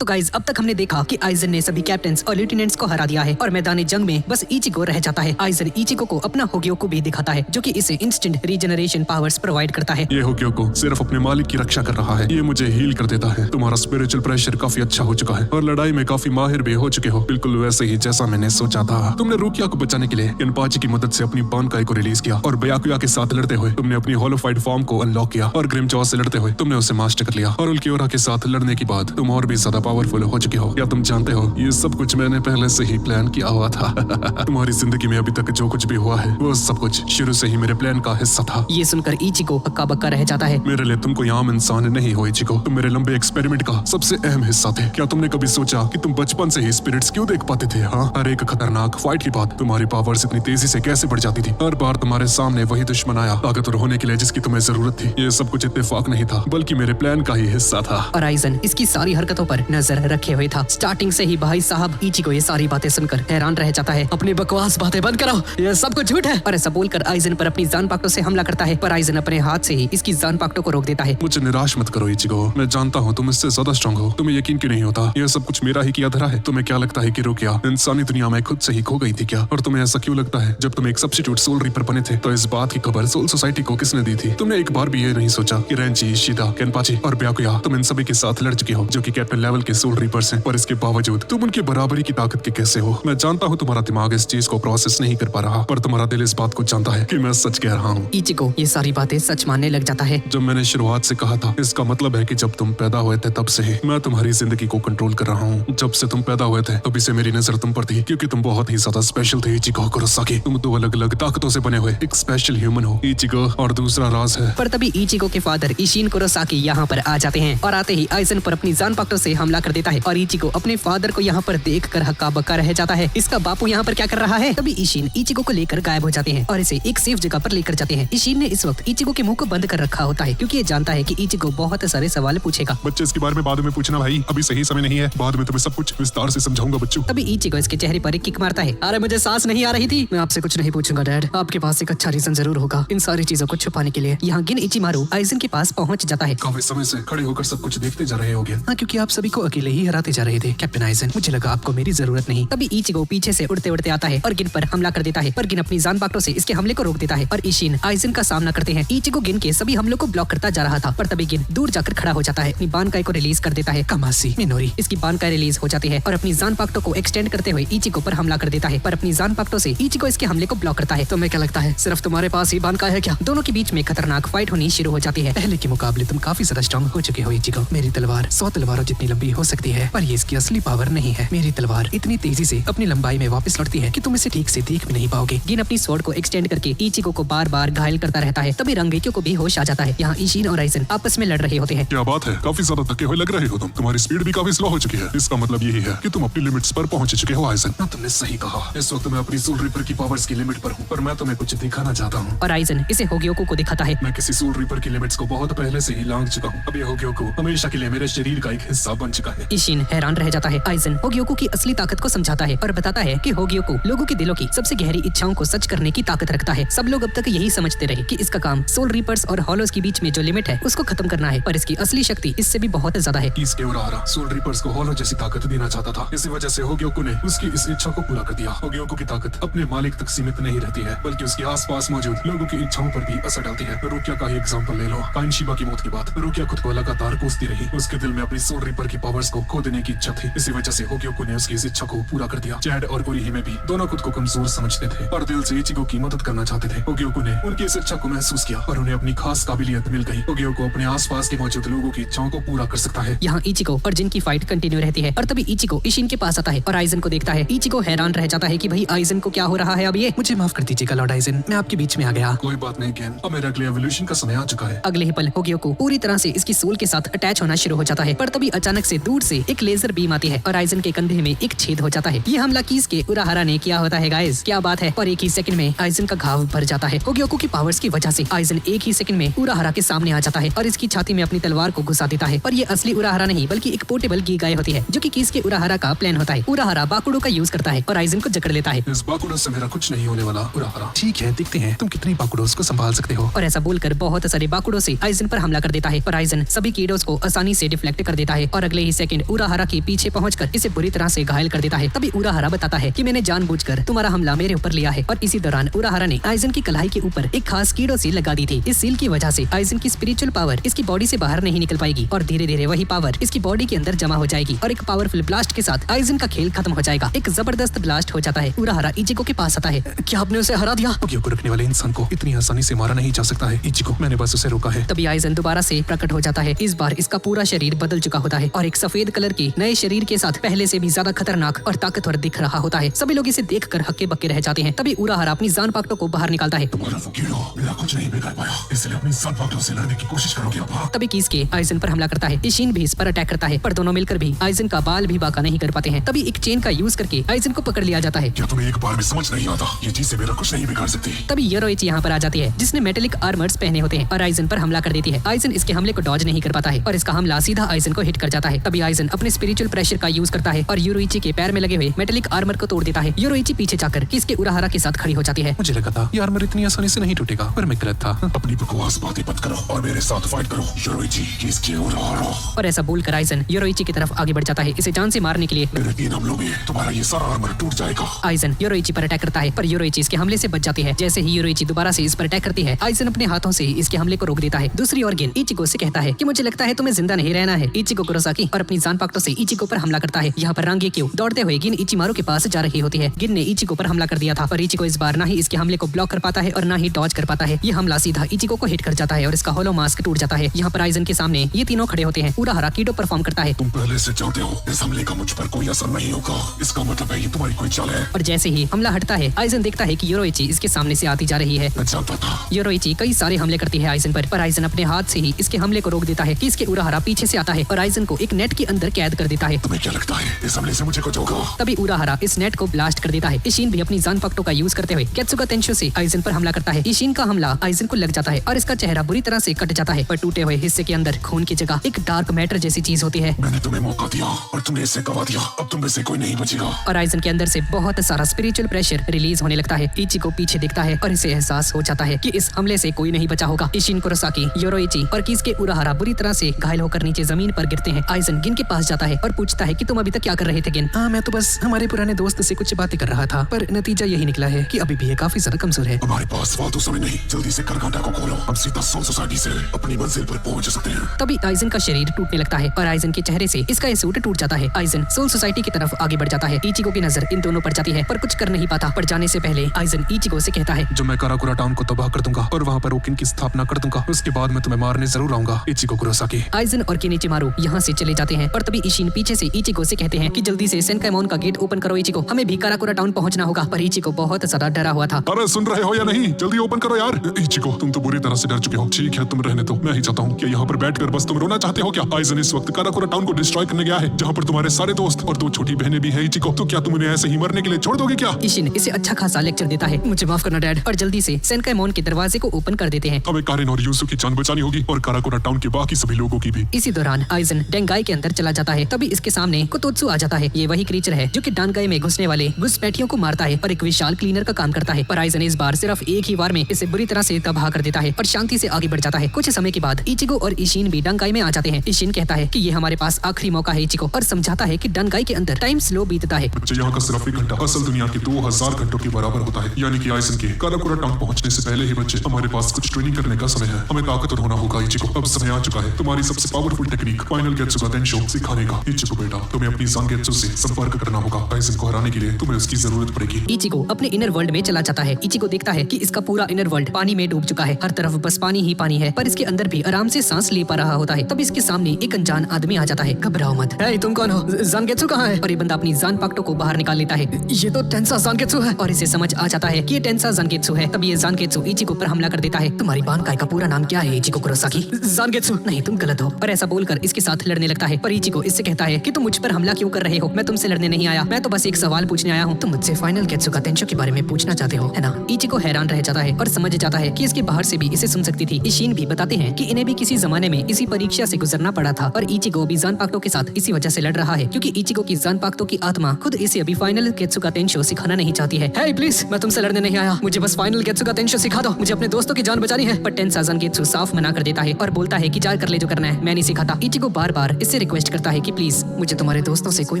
तो गाइज अब तक हमने देखा कि आइजन ने सभी कैप्टन्स और लेफ्टिनेंट्स को हरा दिया है और मैदान जंग में बस इचिगो रह जाता है। आइजन इचिगो को अपना होग्योकु भी दिखाता है जो कि इसे इंस्टेंट रीजनरेशन पावर्स प्रोवाइड करता है। ये होग्योकु सिर्फ अपने मालिक की रक्षा कर रहा है, ये मुझे हील कर देता है। तुम्हारा स्पिरिचुअल प्रेशर काफी अच्छा हो चुका है और लड़ाई में काफी माहिर भी हो चुके हो, बिल्कुल वैसे ही जैसा मैंने सोचा था। तुमने रुकिया को बचाने के लिए केनपाची की मदद से अपनी बानकाई को रिलीज किया और बयाकुया के साथ लड़ते हुए तुमने अपनी होलोफाइड फॉर्म को अनलॉक किया और ग्रिमजॉ से लड़ते हुए तुमने उसे मास्टर कर लिया और उल्कियोरा के साथ लड़ने के बाद तुम और भी ज्यादा पावरफुल हो चुके हो। क्या तुम जानते हो ये सब कुछ मैंने पहले से ही प्लान किया हुआ था। तुम्हारी जिंदगी में अभी तक जो कुछ भी हुआ है वो सब कुछ शुरू से ही मेरे प्लान का हिस्सा था। ये सुनकर इचिगो हक्का बक्का रह जाता है। मेरे लिए तुम कोई आम इंसान नहीं हो इचिगो, तुम मेरे लंबे एक्सपेरिमेंट का सबसे अहम हिस्सा थे। क्या तुमने कभी सोचा कि तुम बचपन से ही स्पिरिट्स क्यों देख पाते थे? हाँ, हर एक खतरनाक फाइट के बाद तुम्हारी पावर्स इतनी तेजी से कैसे बढ़ जाती थी। हर बार तुम्हारे सामने वही दुश्मन आया ताकतवर होने के लिए जिसकी तुम्हें जरूरत थी। ये सब कुछ इत्तेफाक नहीं था बल्कि मेरे प्लान का ही हिस्सा था। और आइजन इसकी सारी हरकतों पर नजर रखे हुए था। स्टार्टिंग से ही भाई साहब इचिगो ये सारी बातें सुनकर हैरान रह जाता है। अपनी बकवास बातें बंद करो, ये सब कुछ झूठ है। और ऐसा बोलकर आइजन पर अपनी जान पाक्टो से हमला करता है, पर आइजन अपने हाथ से ही इसकी जान पाक्टो को रोक देता है। मुझे निराश मत करो इचिगो, मैं जानता हूँ तुम इससे ज्यादा स्ट्रांग हो। तुम्हें यकीन क्यों नहीं होता यह सब कुछ मेरा ही किया धरा है? तुम्हें क्या लगता है कि रुकिया इंसानी दुनिया में खुद से ही खो गई थी क्या? और तुम्हें ऐसा क्यों लगता है जब तुम एक सब्स्टिट्यूट सोल रीपर बने थे तो इस बात की खबर सोल सोसाइटी को किसने दी थी? तुमने एक बार भी ये नहीं सोचा कि रेंची, शिदा, केनपाची और ब्याकुया तुम इन सभी के साथ लड़ चुके हो जो कि कैप्टन लेवल के सोल रीपर्स हैं, और इसके बावजूद तुम उनकी बराबरी की ताकत के कैसे हो? मैं जानता हूँ तुम्हारा दिमाग इस चीज को प्रोसेस नहीं कर पा रहा, पर तुम्हारा दिल इस बात को जानता है कि मैं सच कह रहा हूँ। इचिगो ये सारी बातें सच मानने लग जाता है। जब मैंने शुरुआत से कहा था इसका मतलब है कि जब तुम पैदा हुए थे तब से ही मैं तुम्हारी जिंदगी को कंट्रोल कर रहा हूँ। जब से तुम पैदा हुए थे तभी से मेरी नजर तुम पर थी क्योंकि तुम बहुत ही ज्यादा स्पेशल थे इचिगो कुरोसाकी। तुम दो अलग अलग ताकतों से बने हुए एक स्पेशल ह्यूमन हो इचिगो, और दूसरा राज है। पर तभी इचिगो के फादर इशिन कुरोसाकी यहाँ पर आ जाते हैं और आते ही आइजन पर अपनी जान पाक्टो से हमला कर देता है और इचिगो अपने फादर को यहाँ पर देख कर हक्का बक्का रह जाता है। इसका बापू यहाँ पर क्या कर रहा है? तभी इशिन इचिगो को लेकर गायब हो जाते हैं और इसे एक सेफ जगह पर लेकर जाते हैं। इशिन ने इस वक्त इचिगो के मुंह को बंद कर रखा होता है क्योंकि ये जानता है कि इचिगो बहुत सारे सवाल पूछेगा। बच्चे इसके बारे में बाद में पूछना भाई, अभी सही समय नहीं है, बाद में तुम्हें सब कुछ विस्तार से समझाऊंगा बच्चों। तभी इचिगो इसके चेहरे पर एक किक मारता है। अरे मुझे सांस नहीं आ रही थी। मैं आपसे कुछ नहीं पूछूंगा डैड, आपके पास एक अच्छा रीजन जरूर होगा इन सारी चीजों को छुपाने के लिए। यहाँ गिन इचिमारू आइजन के पास पहुँच जाता है। काफी समय से खड़े होकर सब कुछ देखते जा रहे होगे। हाँ, क्योंकि आप सभी को अकेले ही हराते जा रहे थे कैप्टन आइजन, मुझे लगा आपको मेरी जरूरत नहीं। तभी इचिगो पीछे से उड़ते उड़ते आता है और गिन पर हमला कर देता है, पर गिन अपनी जान पाक्टो से इसके हमले को रोक देता है और इशिन आइजन का सामना करते हैं। इचिगो गिन के सभी हमलों को ब्लॉक करता जा रहा था, पर तभी गिन दूर जाकर खड़ा हो जाता है, अपनी बानकाई को रिलीज कर देता है। कमासी मिनोरी इसकी बानकाई रिलीज हो जाती है और अपनी जान पाक्टो को एक्सटेंड करते हुए इचिगो पर हमला कर देता है, पर अपनी जान पाक्टो से इचिगो इसके हमले को ब्लॉक करता है। तुम्हें क्या लगता है सिर्फ तुम्हारे पास ही बानकाई है क्या? दोनों के बीच में खतरनाक फाइट होनी शुरू हो जाती है। पहले के मुकाबले तुम काफी ज्यादा स्ट्रॉन्ग हो चुके हो इचिगो। मेरी तलवार 100 तलवारों जितनी लंबी हो सकती है, पर ये इसकी असली पावर नहीं है। मेरी तलवार इतनी तेजी से अपनी लंबाई में वापस लौटती है कि तुम इसे ठीक से देख भी नहीं पाओगे। गिन अपनी स्वॉर्ड को एक्सटेंड करके इचिगो को बार बार घायल करता रहता है। तभी रंगेक्यो को भी होश आ जाता है। यहाँ इशिन और आइजन आपस में लड़ रहे होते हैं। क्या बात है, काफी ज्यादा थके हुए लग रहे हो तुम। तुम्हारी स्पीड भी काफी स्लो हो चुकी है। इसका मतलब यही है कि तुम अपनी लिमिट्स पर पहुंच चुके हो आइजन। तुमने सही कहा, इस वक्त मैं अपनी सोल रीपर की पावर्स की लिमिट पर हूँ, पर मैं तुम्हें कुछ दिखाना चाहता हूँ। और आइजन इसे होग्योकु को दिखाता है। मैं किसी सोल रीपर की लिमिट्स को बहुत पहले से ही लांघ चुका हूँ। अब ये होग्योकु हमेशा के लिए मेरे शरीर का एक हिस्सा बन चुका है। इशिन हैरान रह जाता है। आइजन होग्योकु की असली ताकत को समझाता है और बताता है कि होग्योकु लोगों के दिलों की सबसे गहरी इच्छाओं को सच करने की ताकत रखता है। सब लोग अब तक यही समझते रहे कि इसका काम सोल रीपर्स और हॉलोज के बीच में जो लिमिट है उसको खत्म करना है, पर इसकी असली शक्ति इससे भी बहुत ज्यादा है। इसके उराहरा सोल रीपर्स को हॉलो जैसी ताकत देना चाहता था। इसी वजह से होग्योकु ने उसकी इस इच्छा को पूरा कर दिया। होग्योकु की ताकत अपने मालिक तक सीमित नहीं रहती है बल्कि उसके आसपास मौजूद लोगों की इच्छाओं पर भी असर डालती है। रुकिया का ही एग्जांपल ले लो। काइनशिबा की मौत के बाद रुकिया खुद को लगातार कोसती रही। उसके दिल में अपनी सोल रीपर की पावर्स को खो देने की इच्छा थी। इसी वजह से होग्योकु ने उसकी इस इच्छा को पूरा कर दिया। चैड और ओरिही भी दोनों खुद को कमजोर समझते थे और दिल से इचिगो की मदद करना चाहते थे। होग्योकु ने उनकी इस इच्छा को महसूस किया और उन्हें अपनी खास काबिलियत मिल गई। होग्योकु अपने आसपास के मौजूद लोगों की इच्छाओं को पूरा कर सकता है। यहाँ इचिगो और जिन की फाइट कंटिन्यू रहती है और तभी इचिगो इशिन के पास आता है और आइजन को देखता है। इचिगो हैरान रह जाता है कि भाई आइजन को क्या हो रहा है अब ये। मुझे माफ कर दीजिएगा लॉर्ड आइजन, मैं आपके बीच में आ गया। कोई बात नहीं गेन, अब मेरे अगले एवोल्यूशन का समय आ चुका है। अगले ही पल होग्योकु पूरी तरह से इसकी सोल के साथ अटैच होना शुरू हो जाता है, पर तभी अचानक से दूर से एक लेजर बीम आती है और आइजन के कंधे में एक छेद हो जाता है। ये हमला कीस के उराहरा ने किया होता है गाइस, क्या बात है। और एक ही सेकंड में आइजन का घाव भर जाता है। होग्योकु की पावर्स की वजह से आइजन एक ही सेकंड में उराहरा के सामने आ जाता है और इसकी छाती में अपनी तलवार को घुसा देता है। पर ये असली उराहरा नहीं बल्कि एक पोर्टेबल गीगाई होती है जो कि कीस के उराहरा का प्लान होता है। उराहरा बाकुडो का यूज करता है और आइजन को जकड़ लेता है। इस बाकुडो से मेरा कुछ नहीं होने वाला उराहरा। ठीक है, देखते हैं तुम कितनी बाकुडोस को संभाल सकते हो। और ऐसा बोलकर बहुत सारे बाकुडो से आइजन पर हमला कर देता है और आइजन सभी कीडोस को आसानी से डिफ्लेक्ट कर देता है और अगले ही सेकंड उराहारा के पीछे पहुंचकर इसे बुरी तरह से घायल कर देता है। तभी उराहारा बताता है कि मैंने जानबूझकर तुम्हारा हमला मेरे ऊपर लिया है। और इसी दौरान उराहारा ने आइजन की कलाई के ऊपर एक खास कीड़ो सील लगा दी थी। इस सील की वजह से आइजन की स्पिरिचुअल पावर इसकी बॉडी से बाहर नहीं निकल पाएगी और धीरे धीरे वही पावर इसकी बॉडी के अंदर जमा हो जाएगी और एक पावरफुल ब्लास्ट के साथ आइजन का खेल खत्म हो जाएगा। एक जबरदस्त ब्लास्ट हो जाता है। उराहारा इचिको के पास आता है। क्या आपने उसे हरा दिया? ओगियो को रखने वाले इंसान को इतनी आसानी से मारा नहीं जा सकता है इचिको, मैंने बस उसे रोका है। तभी आइजन दोबारा से प्रकट हो जाता है। इस बार इसका पूरा शरीर बदल चुका होता है और एक सफेद कलर के नए शरीर के साथ पहले से भी ज्यादा खतरनाक और ताकतवर दिख रहा होता है। सभी लोग इसे देखकर हक्के बक्के रह जाते हैं। तभी उराहारा अपनी जानपाक्टो को बाहर निकालता है। तुम्हारा वो कीड़ो मेरा कुछ नहीं बिगाड़ पाया, इसलिए अपनी जानपाक्टो से लड़ने की कोशिश करोगे अब? तभी कीसके आइजन पर हमला करता है। इशिन भी इस पर अटैक करता है पर दोनों मिलकर भी आइजन का बाल भी बाका नहीं कर पाते हैं। तभी एक चेन का यूज करके आइजन को पकड़ लिया जाता है। क्या तुम्हें एक बार में समझ नहीं आता? ये चीजें मेरा कुछ नहीं बिगाड़ सकती। तभी योरोइची यहाँ पर आ जाती है जिसने मेटेलिक आर्मर्स पहने होते हैं और आइजन पर हमला कर देती है। आइजन इसके हमले को डॉज नहीं कर पाता है और इसका हमला सीधा आइजन को हिट कर जाता है। तभी आइजन अपने स्पिरिचुअल प्रेशर का यूज करता है और योरोइची के पैर में लगे हुए मेटेलिक आर्मर को तोड़ देता है। योरोइची पीछे जाकर किसके उराहारा के साथ खड़ी हो जाती है। मुझे लगा था ये आर्मर इतनी आसानी से नहीं टूटेगा, पर मैं गलत था। अपनी बकवास बातें मत करो और मेरे साथ फाइट करो योरोइची, किसके उराहारा। और ऐसा बोलकर आइजन योरोइची की तरफ आगे बढ़ जाता है इसे जान से मारने के लिए। मेरे 3 हमलों में तुम्हारा ये सारा आर्मर टूट जाएगा। आइजन योरोइची पर अटैक करता है पर योरोइची इसके हमले से बच जाती है। जैसे ही योरोइची दोबारा से इस पर अटैक करती है आइजन अपने हाथों से इसके हमले को रोक देता है। दूसरी ओर गिन इचिको से कहता है कि मुझे लगता है तुम्हें जिंदा नहीं रहना है। इचिको कुरोसाकी और अपनी जानपाक्टो से इचिको पर हमला करता है। यहाँ पर रांगेक्यो दौड़ते हुए गिन इचिमारू के पास जा रही होती है। गिन ने इचिको पर हमला कर दिया था पर इचिको इस बार ना ही इसके हमले को ब्लॉक कर पाता है और ना ही डॉज कर पाता है। ये हमला सीधा इचिको को हिट कर जाता है और इसका होलो मास्क टूट जाता है। यहाँ पर आइजन के सामने ये तीनों खड़े होते हैं। उराहारा कीडो परफॉर्म करता है। तुम पहले से जानते हो इस हमले का मुझ पर कोई असर नहीं होगा, इसका मतलब है ये तुम्हारी कोई चाल है। और जैसे ही हमला हटता है आइजन देखता है कि योरोइची इसके सामने से आती जा रही है। मैं जानता था। योरोइची कई सारे हमले करती है आइजन पर आइजन अपने हाथ से ही इसके हमले को रोक देता है कि इसके उराहारा पीछे से आता है और आइजन को एक नेट के अंदर कैद कर देता है। तुम्हें क्या लगता है इस हमले से मुझे कुछ होगा? तभी उराहारा इस नेट को ब्लास्ट कर देता है। इशिन भी अपनी जानपाक्टो का यूज करते हुए केत्सुगा तेंशो से आइजन पर हमला करता है। इशिन का हमला आइजन को लग जाता है और इसका चेहरा बुरी तरह से कट जाता है पर टूटे हुए हिस्से के अंदर खून की जगह एक डार्क मैटर जैसी चीज होती है। मैंने तुम्हें मौका दिया और तुमने इसे गवा दिया, अब तुम में से कोई नहीं बचेगा। और आइजन के अंदर से बहुत सारा स्पिरिचुअल प्रेशर रिलीज होने लगता है। इचिको पीछे देखता है और इसे एहसास हो जाता है कि इस हमले से कोई नहीं बचा होगा। इशिन कुरोसाकी, योरोइची और किसके उराहारा बुरी तरह से घायल होकर नीचे जमीन पर गिरते हैं। आइजन गिन के पास जाता है और पूछता है कि तुम अभी तक क्या कर रहे थे गिन? हाँ, मैं तो बस हमारे पुराने दोस्त से कुछ बातें कर रहा था, पर नतीजा यही निकला है कि अभी भी ये काफी ज्यादा कमजोर है। हमारे पास फालतू समय नहीं, जल्दी से करघाटा को खोलो, हम सीधा सोल सोसाइटी से अपनी मंजिल पर पहुंच सकते हैं। तभी आइजन का शरीर टूटने लगता है और आइजन के चेहरे से इसका ये सूट टूट जाता है। आइजन सोल सोसाइटी की तरफ आगे बढ़ जाता है। इचिको की नजर इन दोनों पर जाती है पर कुछ कर नहीं पाता। पर जाने से पहले आइजन इचिको से कहता है जो मैं काराकुरा टाउन को तबाह कर दूंगा और वहाँ पर ओकिन की स्थापना कर दूंगा, उसके बाद मैं तुम्हें मारने जरूर आऊंगा इचिको कुरोसाकी। आइजन और केनिचिमारू यहाँ से चले जाते हैं और तभी इशिन पीछे से इचिको से कहते हैं कि जल्दी से सेनकाइमोन का गेट ओपन करो इचिको, हमें भी काराकुरा टाउन पहुंचना होगा। पर इचिको बहुत ज्यादा डरा हुआ था। अरे सुन रहे हो या नहीं? जल्दी ओपन करो यार। इचिको, तुम तो बुरी तरह से डर चुके हो। ठीक है, तुम रहने दो, मैं ही चाहता हूँ। क्या यहाँ पर बैठकर बस तुम रोना चाहते हो क्या? आइजन इस वक्त काराकुरा टाउन को डिस्ट्रॉय करने गया है, जहाँ पर तुम्हारे सारे दोस्त और 2 छोटी बहनें भी है। इचिको, तो क्या तुम उन्हें ऐसे ही मरने के लिए छोड़ दोगे क्या? इशिन इसे अच्छा खासा लेक्चर देता है। मुझे माफ करना डैड। और जल्दी से सेनकाइमोन के दरवाजे को ओपन कर देते हैं। हमें कारिन और यूसु की जान बचानी होगी और काराकुरा टाउन के बाकी सभी लोगों की भी। इसी दौरान आइजन डेंगाई के अंदर चला जाता है। तभी इसके सामने कुतोत्सु आ जाता है। ये वही क्रीचर है जो कि डानगाई में घुसने वाले घुसपैठियों को मारता है और एक विशाल क्लीनर का काम करता है। पर आइजन इस बार सिर्फ एक ही वार में इसे बुरी तरह से तबाह कर देता है और शांति से आगे बढ़ जाता है। कुछ समय के बाद इचिको और इशिन भी डानगाई में आ जाते हैं। इशिन कहता है कि ये हमारे पास आखिरी मौका है इचिको, और समझाता है कि डानगाई के अंदर टाइम स्लो बीतता है। बच्चे, यहाँ का सिर्फ 1 घंटा असल दुनिया के 2000 घंटों के बराबर होता है। यानी कि आइजन के काराकुरा टाउन पहुंचने से पहले ही बच्चे, हमारे पास कुछ ट्रेनिंग करने का समय है। हमें ताकतवर होना होगा इचिको। अब समय आ चुका है तुम्हारी सबसे पावरफुल टेक्निक फाइनल गेत्सुगा तेंशो सिखाने का। इचिको बेटा, तुम्हें अपनी सांगेत्सु से संपर्क करना होगा। आइजन को हराने के लिए तुम्हें उसकी जरूरत पड़ेगी। इचिको अपने इनर वर्ल्ड में चला जाता है। इचिको देखता है कि इसका पूरा इनर वर्ल्ड पानी में डूब चुका है। हर तरफ बस पानी ही पानी है, पर इसके अंदर भी आराम से सांस ले पा रहा होता है। तब इसके सामने एक अनजान आदमी आ जाता है। घबराओ मत। हे, तुम कौन हो? ज़ानगेत्सु कहाँ है? और ये बंदा अपनी ज़ानपाक्टो को बाहर निकाल लेता है। ये तो टेंसा ज़ानगेत्सु है। और इसे समझ आ जाता है कि ये टेंसा ज़ानगेत्सु है। तब ये ज़ानगेत्सु इचिको पर हमला कर देता है। तुम्हारी बानकाई का पूरा नाम क्या है इचिको कुरोसाकी? ज़ानगेत्सु। नहीं, तुम गलत हो। और ऐसा बोलकर इसके साथ लड़ने लगता है। पर इचिको इससे कहता है कि तुम मुझ पर हमला क्यों कर रहे हो? मैं तुमसे लड़ने नहीं आया, मैं तो बस एक सवाल पूछने आया हूँ। तुम मुझसे फाइनल गेत्सुगा तेंशो के बारे में पूछना चाहते हो, है ना? इचिको हैरान रह जाता है और समझ जाता है कि इसके बाहर से भी इसे सुन सकती थी। इशिन भी बताते हैं कि इन्हें भी किसी जमाने में इसी परीक्षा से गुजरना पड़ा था और इचिको भी ज़ानपाक्टो के साथ इसी वजह से लड़ रहा है, क्योंकि इचिको की ज़ानपाक्टो की आत्मा खुद इसे अभी फाइनल गेत्सुगा तेंशो सिखाना नहीं चाहती है। हे प्लीज, मैं तुमसे लड़ने नहीं आया, मुझे बस फाइनल गेत्सुगा तेंशो सिखा दो, मुझे अपने दोस्तों की जान बचानी है। पर टेंसा ज़ानगेत्सु साफ मना कर देता है और बोलता है कि जा कर ले जो करना है, मैं नहीं सिखाता। इचिको बार बार इससे इससे रिक्वेस्ट करता है कि प्लीज मुझे तुम्हारे दोस्तों से कोई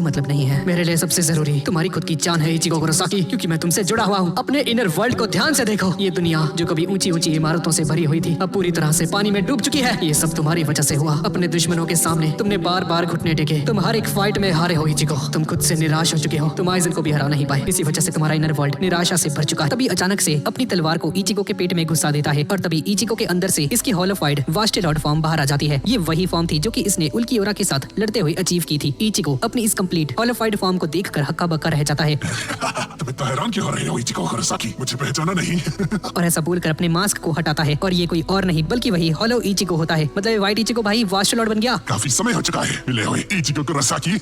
मतलब नहीं है, मेरे लिए सबसे जरूरी तुम्हारी खुद की जान है इचिको कुरोसाकी, क्योंकि मैं तुमसे जुड़ा हुआ हूँ। अपने इनर वर्ल्ड को ध्यान से देखो, ये दुनिया जो कभी ऊंची ऊंची इमारतों से भरी हुई थी अब पूरी तरह से पानी में डूब चुकी है। ये सब तुम्हारी वजह से हुआ। अपने दुश्मनों के सामने तुमने बार बार घुटने टेके, तुम हर एक फाइट में हारे हो इचिको, तुम खुद से निराश हो चुके हो, तुम आइजन को भी हरा नहीं पाए, इसी वजह से तुम्हारा इनर वर्ल्ड निराशा से भर चुका है। तभी अचानक से अपनी तलवार को इचिको के पेट में घुसा देता है और तभी इचिको के अंदर से इसकी हॉलोफाइड वास्टेलॉर्ड फॉर्म बाहर आ जाती है। ये वही फॉर्म थी जो कि इसने उल्कीओरा के साथ लड़ते हुए अचीव की थी। इचिको अपनी इस कंप्लीट हॉलोफाइड फॉर्म को देखकर हक्का बक्का रह जाता है तुम इतना हैरान क्यों हो रहे हो इचिको कुरोसाकी? मुझे पहचाना नहीं? और ऐसा बोलकर अपने मास्क को हटाता है और ये कोई और नहीं बल्कि वही हॉलो इचिको होता है। मतलब व्हाइट इचिको भाई वास्टेलॉर्ड बन गया। काफी समय हो चुका है मिले हुए इचिको कुरोसाकी।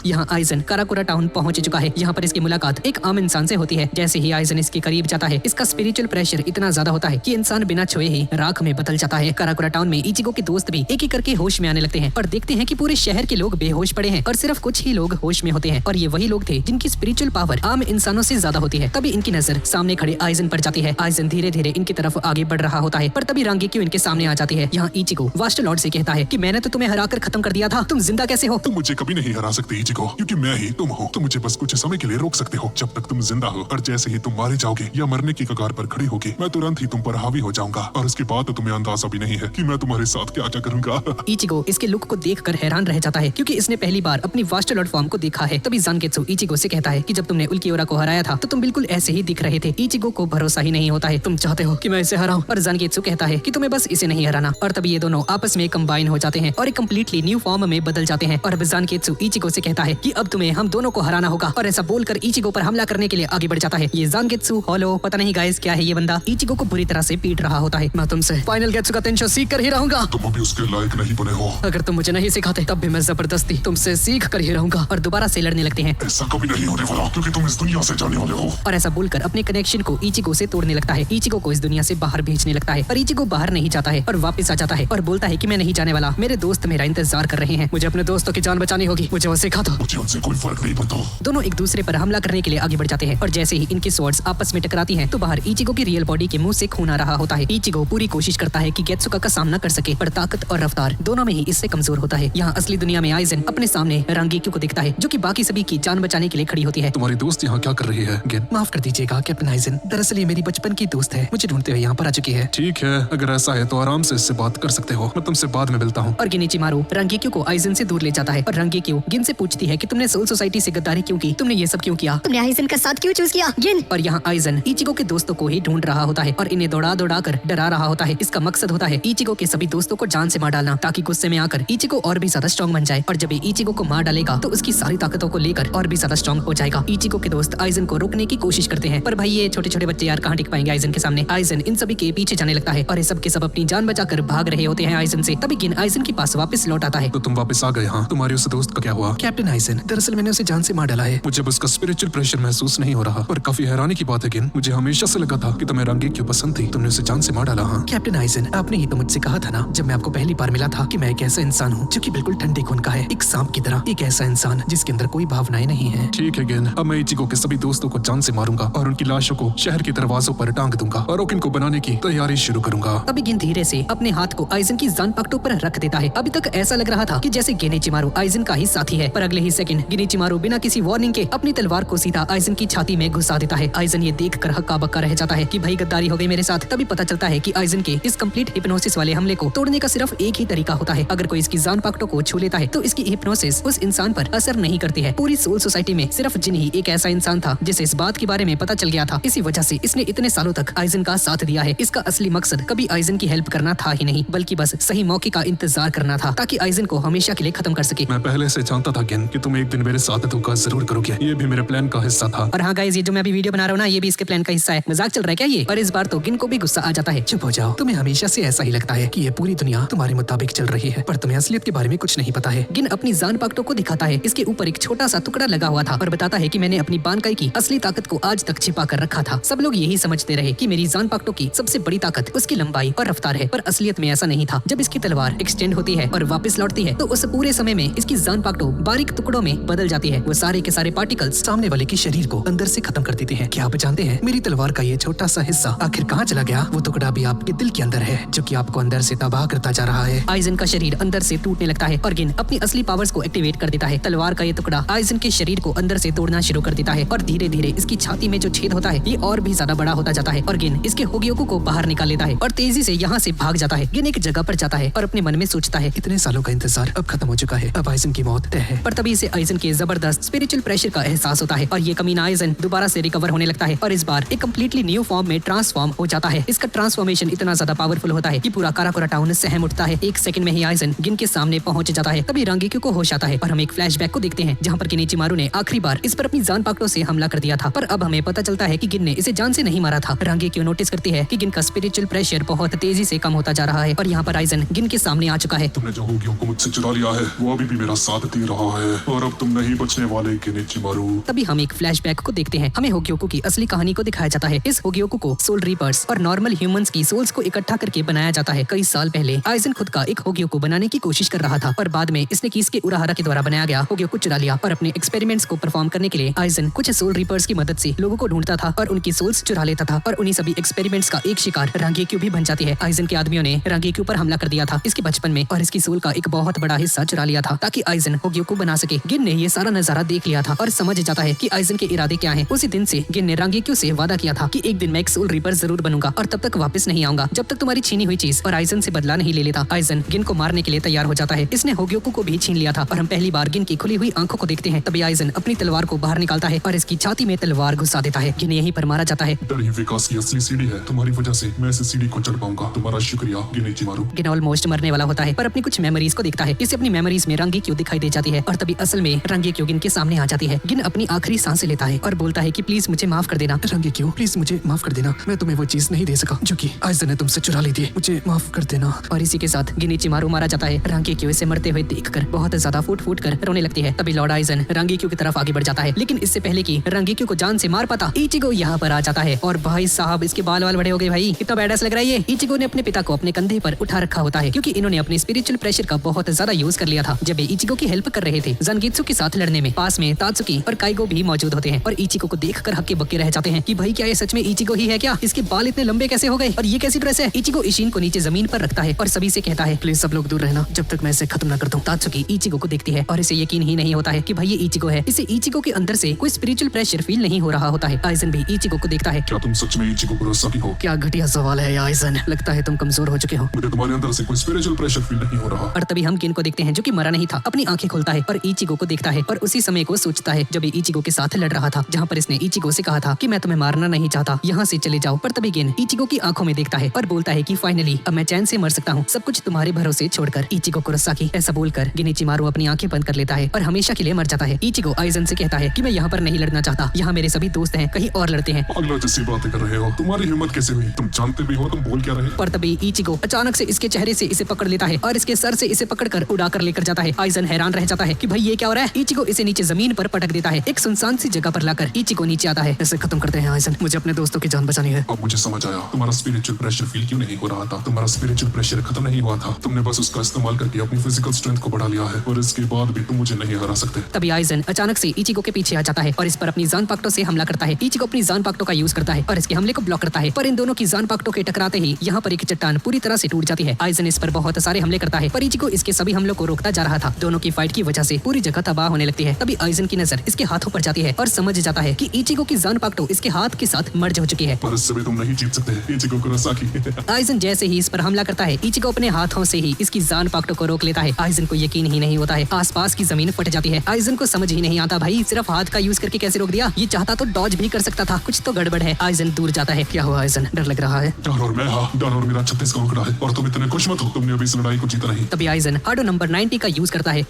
यहाँ आइजन काराकुरा टाउन पहुंच चुका है। यहाँ पर इसकी मुलाकात एक आम इंसान से होती है। जैसे ही आइजन इसके करीब जाता है इसका स्पिरिचुअल प्रेशर इतना ज्यादा होता है कि इंसान बिना छुए ही राख में बदल जाता है। काराकुरा टाउन में इचिको के दोस्त भी एक एक करके होश में आने लगते हैं और देखते हैं कि पूरे शहर के लोग बेहोश पड़े हैं और सिर्फ कुछ ही लोग होश में होते हैं और ये वही लोग थे जिनकी स्पिरिचुअल पावर आम इंसानों से ज्यादा होती है। तभी इनकी नजर सामने खड़े आइजन पर जाती है। आइजन धीरे धीरे इनकी तरफ आगे बढ़ रहा होता है पर तभी रांगेक्यू इनके सामने आ जाती है। यहाँ इचिको वास्टेलॉर्ड से कहता है कि मैंने तो तुम्हें हराकर खत्म कर दिया था, तुम जिंदा कैसे हो? तुम मुझे कभी नहीं हरा सकते इचिको, क्योंकि मैं ही तुम हो। तुम मुझे बस कुछ समय के लिए रोक सकते हो जब तक तुम जिंदा हो, और जैसे ही तुम मारे जाओगे या मरने की कगार पर खड़े होगे मैं तुरंत ही तुम पर हावी हो जाऊंगा और उसके बाद तो तुम्हें अंदाजा भी नहीं है कि मैं तुम्हारे साथ क्या क्या करूंगा। इचिको इसके लुक को देखकर हैरान रह जाता है क्योंकि इसने पहली बार अपनी वास्टेलॉर्ड फॉर्म को देखा है। तभी ज़ानगेत्सु इचिको से कहता है कि जब तुमने उल्कीओरा को हराया था तो तुम बिल्कुल ऐसे ही दिख रहे थे। इचिको को भरोसा ही नहीं होता है, तुम चाहते हो कि मैं इसे हराऊं? और ज़ानगेत्सु कहता है कि तुम्हें बस इसे नहीं हराना। और तभी ये दोनों आपस में कंबाइन हो जाते हैं और एक कम्प्लीटली न्यू फॉर्म में बदल जाते हैं। और ज़ानगेत्सु इचिको से कहता है कि अब तुम्हें हम दोनों को हराना होगा और ऐसा बोलकर इचिको पर हमला करने के लिए आगे बढ़ जाता है। ये ज़ानगेत्सु हॉलो पता नहीं गाइस क्या है ये बंदा इचिको को बुरी तरह से पीट रहा होता है। मैं तुमसे फाइनल गेत्सु का तेंशो सीख कर ही रहूंगा। तुम अभी उसके लायक नहीं बने हो। अगर तुम मुझे नहीं सिखाते तब भी मैं जबरदस्ती तुमसे सीख कर ही रहूंगा। और दोबारा से लड़ने लगते हैं। ऐसा कभी नहीं होने वाला क्योंकि तुम इस दुनिया से जाने वाले हो। और ऐसा बोलकर अपने कनेक्शन को इचिको से तोड़ने लगता है। इचिको को इस दुनिया से बाहर भेजने लगता है पर इचिको बाहर नहीं जाता है और वापस आ जाता है और बोलता है कि मैं नहीं जाने वाला, मेरे दोस्त मेरा इंतजार कर रहे हैं, मुझे अपने दोस्तों की जान बचानी होगी, मुझे वो सिखा दो। मुझे उनसे कोई फर्क नहीं पड़ता। दोनों एक दूसरे पर हमला करने के लिए आगे बढ़ जाते हैं और जैसे ही इनकी स्वॉर्ड्स आपस में टकराती हैं तो बाहर इचिको की रियल बॉडी के मुंह से खून आ रहा होता है। इचिको पूरी कोशिश करता है कि गेत्सुका का सामना कर सके पर ताकत और रफ्तार दोनों में ही इससे कमजोर होता है। यहाँ असली दुनिया में आइजन अपने सामने रांगेक्यू को दिखता है जो कि बाकी सभी की जान बचाने के लिए खड़ी होती है। तुम्हारी दोस्त यहाँ क्या कर रही है गेन? माफ कर दीजिएगा कैप्टन आइजन, दरअसल ये मेरी बचपन की दोस्त है, मुझे ढूंढते हुए यहाँ पर आ चुकी है। ठीक है, अगर ऐसा है तो आराम से इससे बात कर सकते हो, मैं तुमसे बाद में मिलता हूँ। और गिनिचिमारू रांगेक्यू को आइजन से दूर ले जाता है और रांगेक्यू गिन से पूछती है कि तुमने सोल सोसाइटी से गद्दारी क्यों की, तुमने ये सब क्यों किया, तुमने आइजन का साथ क्यों चूज किया गिन? और यहाँ आइजन इचिको के दोस्तों को ही ढूंढ रहा होता है और इन्हें दौड़ा दौड़ा कर डरा रहा होता है। इसका मकसद होता है इचिको के सभी दोस्तों को जान से मार डालना ताकि गुस्से में आकर इचिको और भी ज्यादा स्ट्रॉन्ग बन जाए और जब ये इचिको को मार डालेगा तो उसकी सारी ताकतों को लेकर और भी ज्यादा स्ट्रॉन्ग हो जाएगा। इचिको के दोस्त आइजन को रोकने की कोशिश करते हैं पर भाई ये छोटे छोटे बच्चे यार कहाँ टिक पाएंगे आइजन के सामने। आइजन इन सभी के पीछे जाने लगता है और ये सब के सब अपनी जान बचाकर भाग रहे होते हैं आइजन से। तभी गिन आइजन के पास वापस लौट आता है। तो तुम वापस आ गए? हाँ, तुम्हारे उस दोस्त का क्या हुआ? कैप्टन आइजन, दरअसल मैंने उसे जान से मार डाला है। मुझे उसका स्पिरिचुअल प्रेशर महसूस नहीं हो रहा और काफी हैरानी की बात है गिन, मुझे हमेशा से लगा था कि तुम्हें रांगेक्यू पसंद थी, तुमने उसे जान से मार डाला। हाँ कैप्टन आइजन, आपने ही तो मुझसे कहा था ना जब मैं आपको पहली बार मिला था कि मैं एक ऐसा इंसान हूँ जो कि बिल्कुल ठंडे खून का है, एक सांप की तरह, एक ऐसा इंसान जिसके अंदर कोई भावनाएं नहीं है। ठीक है गिन, अब मैं इचिको के सभी दोस्तों को जान से मारूंगा और उनकी लाशों को शहर के दरवाजों पर टांग दूंगा और ओकिन को बनाने की तैयारी शुरू करूंगा। अभी गिन धीरे से अपने हाथ को आइजन की जान पकड़ों पर रख देता है। अभी तक ऐसा लग रहा था कि जैसे गिनिचिमारू आइजन का ही साथी है पर अगले ही सेकंड गिनिचिमारू बिना किसी वार्निंग के अपनी तलवार को सीधा आइजन की छाती में घुसा देता है। आइजन ये देखकर हक्का बक्का रह जाता है कि भाई गद्दारी हो गई मेरे साथ। तभी पता चलता है कि आइजन के इस कंप्लीट हिप्नोसिस वाले हमले को तोड़ने का सिर्फ एक ही तरीका होता है, अगर कोई इसकी जान पकड़ों को छू लेता है तो इसकी हिप्नोसिस उस इंसान पर असर नहीं करती है। पूरी सोल सोसाइटी में सिर्फ जिन ही एक ऐसा इंसान था जिसे इस बात के बारे में पता चल गया था, इसी वजह से इसने इतने सालों तक आइजन का साथ दिया है। इसका असली मकसद कभी आइजन की हेल्प करना था ही नहीं बल्कि बस सही मौके का इंतजार करना था ताकि आइजन को हमेशा के लिए खत्म कर सके। मैं पहले से जानता था गिन कि तुम एक दिन मेरे साथ धोखा जरूर करोगे, ये भी मेरे प्लान का हिस्सा था। और हाँ गाइस, ये जो मैं अभी वीडियो बना रहा हूँ ना ये भी इसके प्लान का हिस्सा है। मजाक चल रहा है क्या ये? और इस बार तो गिन को भी गुस्सा आ जाता है। चुप हो जाओ, तुम्हें हमेशा से ऐसा ही लगता है कि ये पूरी दुनिया तुम्हारे मुताबिक चल रही है पर तुम्हें असलियत के बारे में कुछ नहीं पता है। गिन अपनी जान पकड़ों को दिखाता है, इसके ऊपर एक छोटा सा टुकड़ा लगा हुआ था और बताता है कि मैंने अपनी बानकाई की असली ताकत को आज तक छिपा कर रखा था। सब लोग यही समझते रहे कि मेरी जान पकड़ों की सबसे बड़ी ताकत उसकी लंबाई और रफ्तार है पर असलियत में ऐसा नहीं था। जब इसकी तलवार एक्सटेंड होती है और वापस लौटती है तो उस पूरे समय में इसकी जान पकड़ों बारीक टुकड़ों में बदल जाती है। वो सारे के सारे पार्टिकल्स सामने वाले के शरीर को अंदर से खत्म कर देते हैं। क्या आप जानते हैं मेरी तलवार का ये छोटा सा हिस्सा आखिर कहाँ चला गया? वो टुकड़ा भी आपके दिल के अंदर है जो कि आपको अंदर से तबाह करता जा रहा है। आइजन का शरीर अंदर से टूटने लगता है और गिन अपनी असली पावर्स को एक्टिवेट कर देता है। तलवार का ये टुकड़ा आइजन के शरीर को अंदर से तोड़ना शुरू कर देता है और धीरे धीरे इसकी छाती में जो छेद होता है ये और भी ज्यादा बड़ा होता जाता है और गिन इसके होगियोको को बाहर निकाल लेता है और तेजी से यहाँ से भाग जाता है। गिन एक जगह पर जाता है और अपने मन में सोचता है इतने सालों का इंतजार अब खत्म हो चुका है, अब आइजन की मौत तय है। पर तभी इसे आइजन के जबरदस्त स्पिरिचुअल प्रेशर का एहसास होता है और ये कमीना आइजन दोबारा से रिकवर होने लगता है और इस बार एक कम्प्लीटली न्यू फॉर्म में ट्रांसफॉर्म हो जाता है। इसका ट्रांसफॉर्मेशन इतना ज्यादा पावरफुल होता है कि पूरा काराकोरा टाउन सहम उठता है। एक सेकंड में ही आइजन गिन के सामने पहुंच जाता है। तभी रांगेक्यू को होश आता है और हम एक फ्लैशबैक को देखते हैं जहाँ पर किनिचिमारू ने आखिरी बार इस पर अपनी जानपाक्टो से हमला कर दिया था, पर अब हमें पता चलता है कि गिन ने इसे जान से नहीं मारा था। रांगेक्यू नोटिस करती है कि गिन का स्पिरिचुअल प्रेशर बहुत तेजी से कम होता जा रहा है और यहाँ पर आइजन गिन के सामने आ चुका है। तुमने जो होगियों को मुझसे चुरा लिया है वो अभी भी मेरा साथ दे रहा है और अब तुम नहीं बचने वाले किनिचिमारू। तभी हम एक फ्लैशबैक को देखते हैं। हमें होगियोको की असली कहानी को दिखाया जाता है। इस होगियोको को सोल रीपर्स और नॉर्मल ह्यूमंस की सोल्स को इकट्ठा करके बनाया जाता है। कई साल पहले आइजन खुद का एक होगियोको बनाने की कोशिश कर रहा था पर बाद में इसने कीस के उराहारा के द्वारा बनाया गया होगियोको चुरा लिया और अपने एक्सपेरिमेंट्स को परफॉर्म करने के लिए आइजन कुछ सोल रीपर्स की मदद से लोगों को ढूंढता था और उनकी सोल्स चुरा लेता था और उन्हीं सभी एक्सपेरिमेंट्स का एक शिकार रांगेक्यू भी बन जाती है। आइजन के आदमियों ने रांगेक्यू पर हमला कर दिया था इसके बचपन में और इसकी सोल का एक बहुत बड़ा हिस्सा चुरा लिया था ताकि आइजन होगियोको बना सके। गिन ने ये सारा नजारा देख लिया था और समझ जाता है कि आइजन के इरादे क्या हैं। उसी दिन से गिन ने रांगेक्यू से वादा किया था कि एक दिन मैं एक सोल रीपर जरूर बनूंगा और तब तक वापस नहीं आऊंगा जब तक तुम्हारी छीनी हुई चीज और आइजन से बदला नहीं ले लेता। आइजन गिन को मारने के लिए तैयार हो जाता है। इसने होगियोको को भी छीन लिया था और हम पहली बार गिन की खुली हुई आंखों को देखते हैं। तभी आइजन अपनी तलवार को बाहर निकालता है और इसकी छाती में तलवार घुसा देता है। गिन यहीं पर मारा जाता है। डर ही विकास की असली सीढ़ी है, तुम्हारी वजह से मैं इस सीढ़ी को चढ़ पाऊंगा। तुम्हारा शुक्रिया किनिचिमारू। गिन ऑलमोस्ट मरने वाला होता है पर अपनी कुछ मेमोरीज को देखता है। इसे अपनी मेमोरीज में रांगेक्यू दिखाई दे जाती है और तभी असल में रांगेक्यू गिन के सामने आ जाती है। गिन अपनी आखिरी सांसें लेता है और बोलता है कि प्लीज मुझे माफ कर देना। रांगेक्यू प्लीज मुझे माफ कर देना, मैं तुम्हें वो चीज नहीं दे सका जो कि आइजन ने तुमसे चुरा ली थी, मुझे माफ कर देना। और इसी के साथ किनिचिमारू मारा जाता है। रांगेक्यू इसे मरते हुए देखकर बहुत ज्यादा फूट फूट कर रोने लगती है। तभी लॉर्ड आइजन रांगेक्यू की तरफ आगे बढ़ जाता है लेकिन इससे पहले कि रांगेक्यू को जान से मार पाता इचिगो यहाँ पर आ जाता है और भाई साहब इसके बाल वाल बड़े हो गए भाई, कितना बैडस लग रहा है ये। इचिगो ने अपने पिता को अपने कंधे पर उठा रखा होता है क्योंकि इन्होंने अपने स्पिरिचुअल प्रेशर का बहुत ज्यादा यूज कर लिया था जब ये इचिगो की हेल्प कर रहे थे जंगीत्सु के साथ लड़ने में। पास में तात्सुकी और काइगो भी मौजूद होते हैं और इचिगो को देखकर हक्के बक्के रह जाते हैं कि भाई क्या ये सच में इचिगो ही है क्या, इसके बाल इतने लंबे कैसे हो गए और ये कैसी ड्रेस है। इचिगो इशिन को नीचे जमीन पर रखता है और सभी से कहता है प्लीज सब लोग दूर रहना जब तक मैं इसे खत्म न कर दूं। तात्सुकी इचिगो को देखती है और इसे यकीन ही नहीं होता है कि भाई ये इचिगो है। इसे इचिगो के अंदर से कोई स्पिरिचुअल प्रेशर फील नहीं हो रहा होता है। आइजन भी इचिगो को देखता है। क्या तुम सच में इचिगो कुरोसाकी हो? क्या घटिया सवाल है आइजन, लगता है तुम कमजोर हो चुके हो। मुझे तुम्हारे अंदर से कोई स्पिरिचुअल प्रेशर फील नहीं हो रहा। और तभी हम गिन को देखते हैं जो कि मरा नहीं था। अपनी आंखें खोलता है और इचिगो को देखता है और उसी समय को सोचता है जब ये इचिगो के साथ लड़ रहा था जहाँ पर इसने इचिगो से कहा था कि मैं तुम्हें मारना नहीं चाहता, यहाँ से चले जाओ। पर तभी गिन इचिगो की आंखों में देखता है और बोलता है कि फाइनली अब मैं चैन से मर सकता हूँ, सब कुछ तुम्हारे भरोसे छोड़कर। इचिगो कुरोसाकी ऐसा बोलकर किनिचिमारू अपनी आंखें बंद कर लेता है और हमेशा के लिए मर जाता है। इचिगो आइजन से कहता है कि मैं यहाँ पर नहीं लड़ना चाहता, यहाँ मेरे सभी दोस्त हैं, कहीं और लड़ते हैं। पागलों जैसी बातें कर रहे हो, तुम्हारी हिम्मत कैसे हुई? तुम जानते भी हो तुम बोल क्या रहे? पर तभी इचिगो अचानक से इसके चेहरे से इसे पकड़ लेता है और इसके सर से इसे पकड़कर उड़ाकर लेकर जाता है। आइजन हैरान रह जाता है कि भाई ये क्या हो रहा है। इचिगो इसे नीचे जमीन पर पटक देता है। एक सुनसान सी जगह पर लाकर इचिगो नीचे आता है। इसे खत्म करते हैं आइजन, मुझे अपने दोस्तों की जान बचानी है। अब मुझे समझ आया तुम्हारा स्पिरिचुअल प्रेशर फील क्यों नहीं हो रहा था। तुम्हारा स्पिरिचुअल प्रेशर खत्म नहीं हुआ था, तुमने बस उसका इस्तेमाल करके अपनी फिजिकल स्ट्रेंथ को बढ़ा लिया है और इसके बाद भी तुम मुझे नहीं हरा सकते। तभी आइजन अचानक से इचिगो के पीछे आ जाता है और इस पर अपनी जानपाक्टो से हमला करता है। इचिगो अपनी जानपाक्टो का यूज करता है और इसके हमले को ब्लॉक करता है पर इन दोनों की जानपाक्टो के टकराते ही यहाँ पर एक चट्टान पूरी तरह से टूट जाती है। आइजन इस पर बहुत सारे हमले करता है पर इचिगो इसके सभी हमलों को रोकता जा रहा था। दोनों की फाइट की वजह से पूरी जगह तबाह होने लगती है। तभी आइजन की नजर इसके हाथों पर जाती है और समझ जाता है कि इचिगो की जानपाक्टो इसके हाथ के साथ मर्ज हो चुकी है। पर इससे भी तुम नहीं जीत सकते इचिगो कुरोसाकी। आइजन जैसे ही इस पर हमला करता है इचिगो अपने हाथों से ही इसकी जानपाक्टो को रोक लेता है। आइजन को यकीन ही नहीं होता है, आसपास की जमीन फट जाती है। आइजन को समझ ही नहीं आता भाई सिर्फ हाथ का यूज करके कैसे रोक दिया, ये चाहता तो डॉज भी कर सकता था, कुछ तो गड़बड़ है। आइजन दूर जाता है। क्या हुआ आइजन, डर लग रहा है? डर और मैं, हाँ डर और मेरा 36 का उकड़ा है और तुम इतने खुश मत हो, तुमने अभी इस लड़ाई को जीता नहीं। तभी आइजन आडो नंबर 90 का यूज करता है।